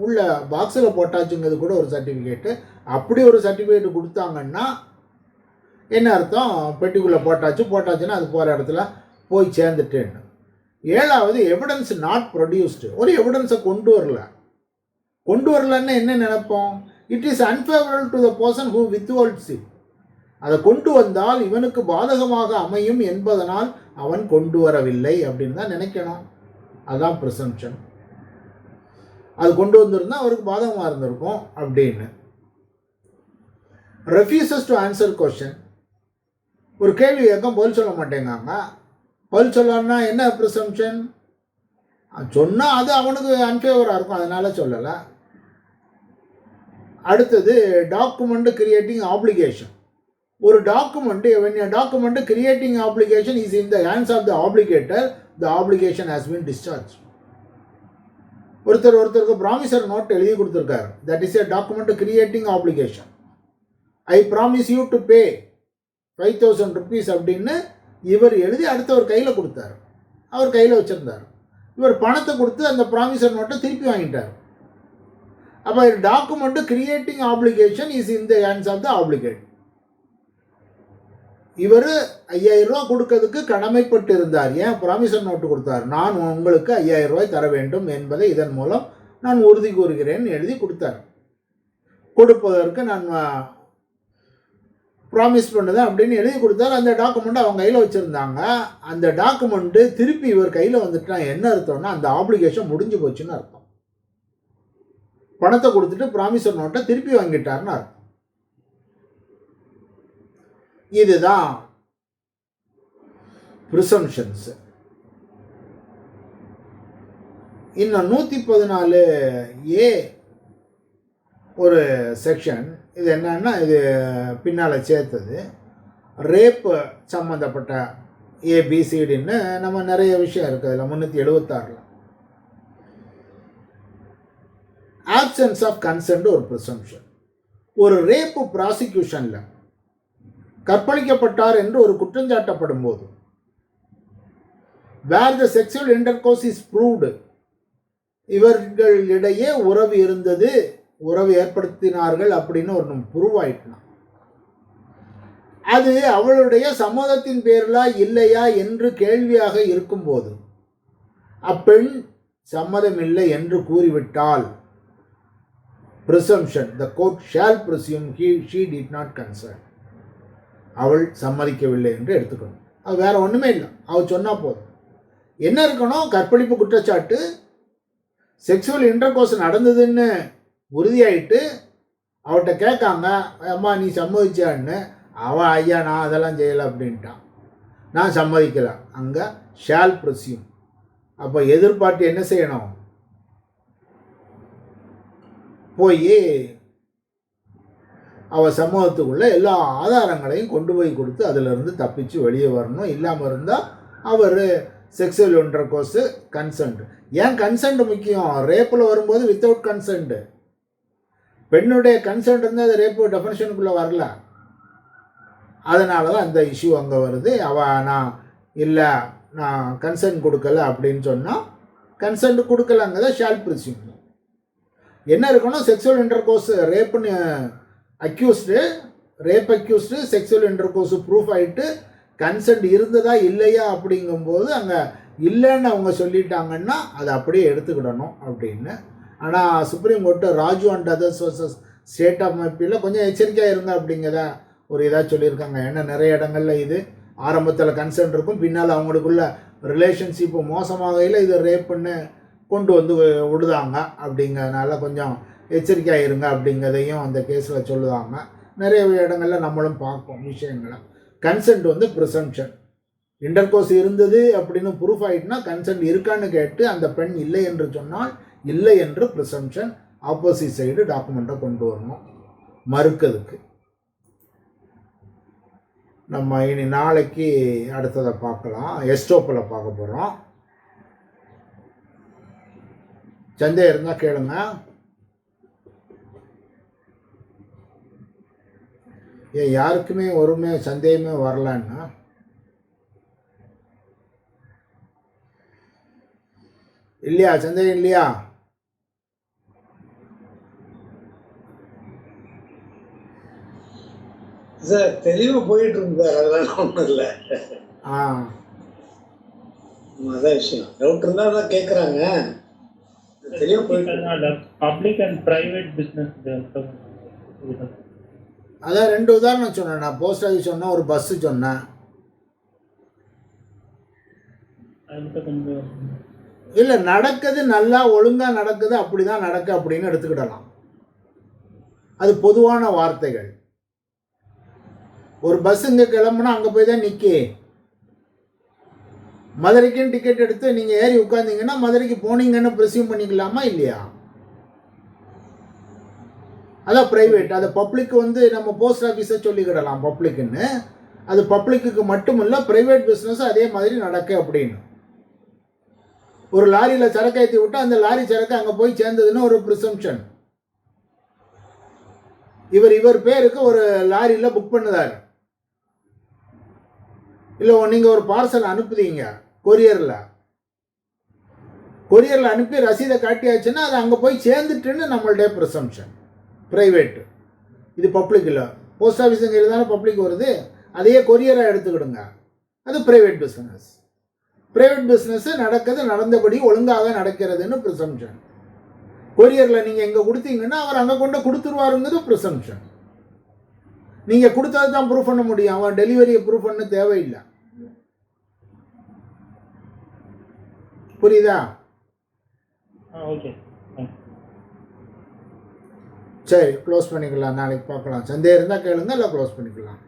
உள்ள பாக்ஸில் போட்டாச்சுங்கிறது கூட ஒரு சர்டிஃபிகேட்டு. அப்படி ஒரு சர்டிஃபிகேட் கொடுத்தாங்கன்னா என்ன அர்த்தம்? பெட்டிக்குள்ளே போட்டாச்சுன்னா அது போகிற இடத்துல போய் சேர்ந்துட்டேன்னு. 7வது எவிடன்ஸ் நாட் ப்ரொடியூஸ்டு. ஒரு எவிடன்ஸை கொண்டு வரலன்னு என்ன நினைப்போம்? It is unfavourable to the person who withholds it. அதை கொண்டு வந்தால் இவனுக்கு பாதகமாக அமையும் என்பதனால் அவன் கொண்டு வரவில்லை அப்படின்னு தான் நினைக்கணும். அதுதான் ப்ரிசம்ப்ஷன். அது கொண்டு வந்திருந்தால் அவருக்கு பாதகமாக இருந்திருக்கும் அப்படின்னு. Refuses to answer question. ஒரு கேள்வி கேட்க பதில் சொல்ல மாட்டேங்காங்க. பதில் சொல்லணும்னா என்ன ப்ரிசம்ப்ஷன்? சொன்னால் அது அவனுக்கு அன்ஃபேவராக இருக்கும், அதனால் சொல்லலை. அடுத்தது டாக்குமெண்ட் கிரியேட்டிங் ஆப்ளிகேஷன். ஒரு document, when a document creating obligation is in the hands of the obligator, the obligation has been discharged. ஒருத்தருக்கு ப்ராமிசர் நோட் எழுதி கொடுத்துருக்காரு. That is a document creating obligation. I promise you to pay 5,000 rupees அப்படின்னு இவர் எழுதி அடுத்தவர் கையில் கொடுத்தாரு. அவர் கையில் வச்சுருந்தார். இவர் பணத்தை கொடுத்து அந்த ப்ராமிசர் நோட்டை திருப்பி வாங்கிட்டார். அப்போ document creating obligation is in the hands of the obligate. இவர் 5,000 ரூபா கொடுக்கறதுக்கு கடமைப்பட்டு இருந்தார். ஏன் ப்ராமிசர் நோட்டு கொடுத்தார்? நான் உங்களுக்கு 5,000 ரூபாய் தர வேண்டும் என்பதை இதன் மூலம் நான் உறுதி கூறுகிறேன் எழுதி கொடுத்தார். கொடுப்பதற்கு நான் ப்ராமிஸ் பண்ணுதேன் அப்படின்னு எழுதி கொடுத்தார். அந்த டாக்குமெண்ட் அவங்க கையில் வச்சுருந்தாங்க. அந்த டாக்குமெண்ட்டு திருப்பி இவர் கையில் வந்துட்டா என்ன அர்த்தம்னா அந்த ஆப்ளிகேஷன் முடிஞ்சு போச்சுன்னு அர்த்தம். பணத்தை கொடுத்துட்டு ப்ராமிசர் நோட்டை திருப்பி வாங்கிட்டார்னு அர்த்தம். இதுதான் ப்ரிசம்ஷன்ஸ். இன்னும் 114A ஒரு செக்ஷன். இது என்னன்னா, இது பின்னால் சேர்த்தது ரேப்பு சம்மந்தப்பட்ட ஏபிசிடின்னு நம்ம நிறைய விஷயம் இருக்குது. அதில் 376 ஆப்சன்ஸ் ஆஃப் கன்சென்ட் ஒரு ப்ரிசம்ஷன். ஒரு ரேப்பு ப்ராசிக்யூஷனில் கற்பழிக்கப்பட்டார் என்று ஒரு குற்றஞ்சாட்டப்படும் போது where the sexual intercourse is proved, இவர்களிடையே உறவு இருந்தது, உறவு ஏற்படுத்தினார்கள் அப்படின்னு ஒரு ப்ரூவ் ஆயிட்டுனா அது அவளுடைய சம்மதத்தின் பேரிலா இல்லையா என்று கேள்வியாக இருக்கும்போது அப்பெண் சம்மதம் இல்லை என்று கூறிவிட்டால் presumption, the court shall presume she did not consent. அவள் சம்மதிக்கவில்லை என்று எடுத்துக்கணும். அது வேற ஒன்றுமே இல்லை. அவள் சொன்னால் போதும். என்ன இருக்கணும்? கற்பழிப்பு குற்றச்சாட்டு, செக்ஸுவல் இன்டர்கோர்ஸ் நடந்ததுன்னு உறுதியாயிட்டு அவட்ட கேட்காங்க, அம்மா நீ சம்மதிச்சான்னு. அவன் ஐயா நான் அதெல்லாம் செய்யலை அப்படின்ட்டான். நான் சம்மதிக்கலை. அங்கே ஷால் ப்ரெஸ்யூம். அப்போ எதிர்பார்த்து என்ன செய்யணும்? போய் அவள் சமூகத்துக்குள்ளே எல்லா ஆதாரங்களையும் கொண்டு போய் கொடுத்து அதிலிருந்து தப்பிச்சு வெளியே வரணும். இல்லாமல் இருந்தால் அவர் செக்ஸுவல் இன்டர்கோர்ஸு கன்சென்ட். ஏன் கன்சென்ட் முக்கியம்? ரேப்பில் வரும்போது வித்தவுட் கன்சென்ட், பெண்ணுடைய கன்சென்ட் இருந்தால் அது ரேப்பு டெஃபினிஷனுக்குள்ளே வரல. அதனால தான் அந்த இஷ்யூ அங்கே வருது. நான் இல்லை நான் கன்சென்ட் கொடுக்கல அப்படின்னு சொன்னால் கன்சென்ட் கொடுக்கலங்கிறத ஷால் ப்ரிஸ்யூம். என்ன இருக்கணும்? செக்ஸுவல் இன்டர்கோர்ஸ் ரேப்புன்னு accused, rape accused sexual intercourse proof ஆகிட்டு கன்சென்ட் இருந்ததா இல்லையா அப்படிங்கும்போது அங்கே இல்லைன்னு அவங்க சொல்லிட்டாங்கன்னா அதை அப்படியே எடுத்துக்கிடணும் அப்படின்னு. ஆனால் supreme court Raju and others versus state of மைப்பில் கொஞ்சம் எச்சரிக்கையாக இருங்க அப்படிங்கிறத ஒரு இதாக சொல்லியிருக்காங்க. ஏன்னா நிறைய இடங்களில் இது ஆரம்பத்தில் கன்சென்ட் இருக்கும், பின்னால் அவங்களுக்குள்ள ரிலேஷன்ஷிப்பு மோசமாகையில் இது ரேப்புன்னு கொண்டு வந்து விடுதாங்க. அப்படிங்கிறதுனால கொஞ்சம் எச்சரிக்கையாக இருங்க அப்படிங்கிறதையும் அந்த கேஸில் சொல்லுவாங்க. நிறைய இடங்களில் நம்மளும் பார்ப்போம் விஷயங்களை. கன்சென்ட் வந்து ப்ரிசம்ப்ஷன். இன்டர்கோர்ஸ் இருந்தது அப்படின்னு ப்ரூஃப் ஆகிட்டுனா கன்சென்ட் இருக்கான்னு கேட்டு அந்த பெண் இல்லை என்று சொன்னால் இல்லை என்று ப்ரிசம்ப்ஷன். ஆப்போசிட் சைடு டாக்குமெண்ட்டை கொண்டு வரணும் மறுக்கிறதுக்கு. நம்ம இனி நாளைக்கு அடுத்ததை பார்க்கலாம். எஸ்டோப்பில் பார்க்க போகிறோம். சந்தேகம் இருந்தால் கேளுங்க. யாருக்குமே ஒருமே சந்தேகமே வரலன்னா இல்லையா? சந்தேகம் இல்லையா? சார் தெளிவாக போயிட்டு இருந்தார், அதெல்லாம் ஒன்றும் இல்லை. அதான் விஷயம். டவுட் இருந்தால் தான் கேட்குறாங்க. தெளிவாக போயிட்டு பப்ளிக் அண்ட் பிரைவேட் பிஸ்னஸ். அதான் 2 உதாரணம் சொன்னேன். நான் போஸ்ட் ஆஃபீஸ் சொன்னேன், ஒரு பஸ்ஸு சொன்னேன். இல்லை நடக்குது, நல்லா ஒழுங்காக நடக்குது, அப்படி தான் நடக்கு அப்படின்னு எடுத்துக்கிடலாம். அது பொதுவான வார்த்தைகள். ஒரு பஸ் இங்கே கிளம்புனா அங்கே போய் தான் நிற்கி. மதுரைக்குன்னு டிக்கெட் எடுத்து நீங்கள் ஏறி உட்காந்தீங்கன்னா மதுரைக்கு போனீங்கன்னு ப்ரிசியூம் பண்ணிக்கலாமா இல்லையா? அதான் ப்ரைவேட். அது பப்ளிக் வந்து நம்ம போஸ்ட் ஆஃபீஸை சொல்லிக்கிடலாம் பப்ளிக்குன்னு. அது பப்ளிக்கு மட்டும் இல்லை, ப்ரைவேட் பிஸ்னஸ் அதே மாதிரி நடக்கு அப்படின்னு. ஒரு லாரியில் சரக்கு ஏற்றி விட்டால் அந்த லாரி சரக்கு அங்கே போய் சேர்ந்ததுன்னு ஒரு ப்ரிசம்ஷன். இவர் பேருக்கு ஒரு லாரியில் புக் பண்ணுதார். இல்லை நீங்கள் ஒரு பார்சல் அனுப்புதீங்க கொரியரில் அனுப்பி ரசீதை காட்டியாச்சுன்னா அது அங்கே போய் சேர்ந்துட்டுன்னு நம்மளுடைய ப்ரிசம்ஷன். ப்ரைவேட்டு இது பப்ளிக் இல்லை. போஸ்ட் ஆஃபீஸுங்கிறது தானே பப்ளிக் வருது, அதையே கொரியராக எடுத்துக்கிடுங்க, அது ப்ரைவேட் பிஸ்னஸ். ப்ரைவேட் பிஸ்னஸ்ஸு நடந்தபடி ஒழுங்காக நடக்கிறதுன்னு ப்ரிசம்ஷன். கொரியரில் நீங்கள் எங்கே கொடுத்தீங்கன்னா அவர் அங்கே கொண்டு கொடுத்துருவாருங்கிறது ப்ரிசம்ஷன். நீங்கள் கொடுத்தது தான் ப்ரூஃப் பண்ண முடியும், அவன் டெலிவரியை ப்ரூஃப் பண்ண தேவையில்லை. புரியுதா? ஓகே. சரி, க்ளோஸ் பண்ணிக்கலாம். நாளைக்கு பார்க்கலாம். சந்தேகம் இருந்தால் கேளுங்க, இல்லை க்ளோஸ் பண்ணிக்கலாம்.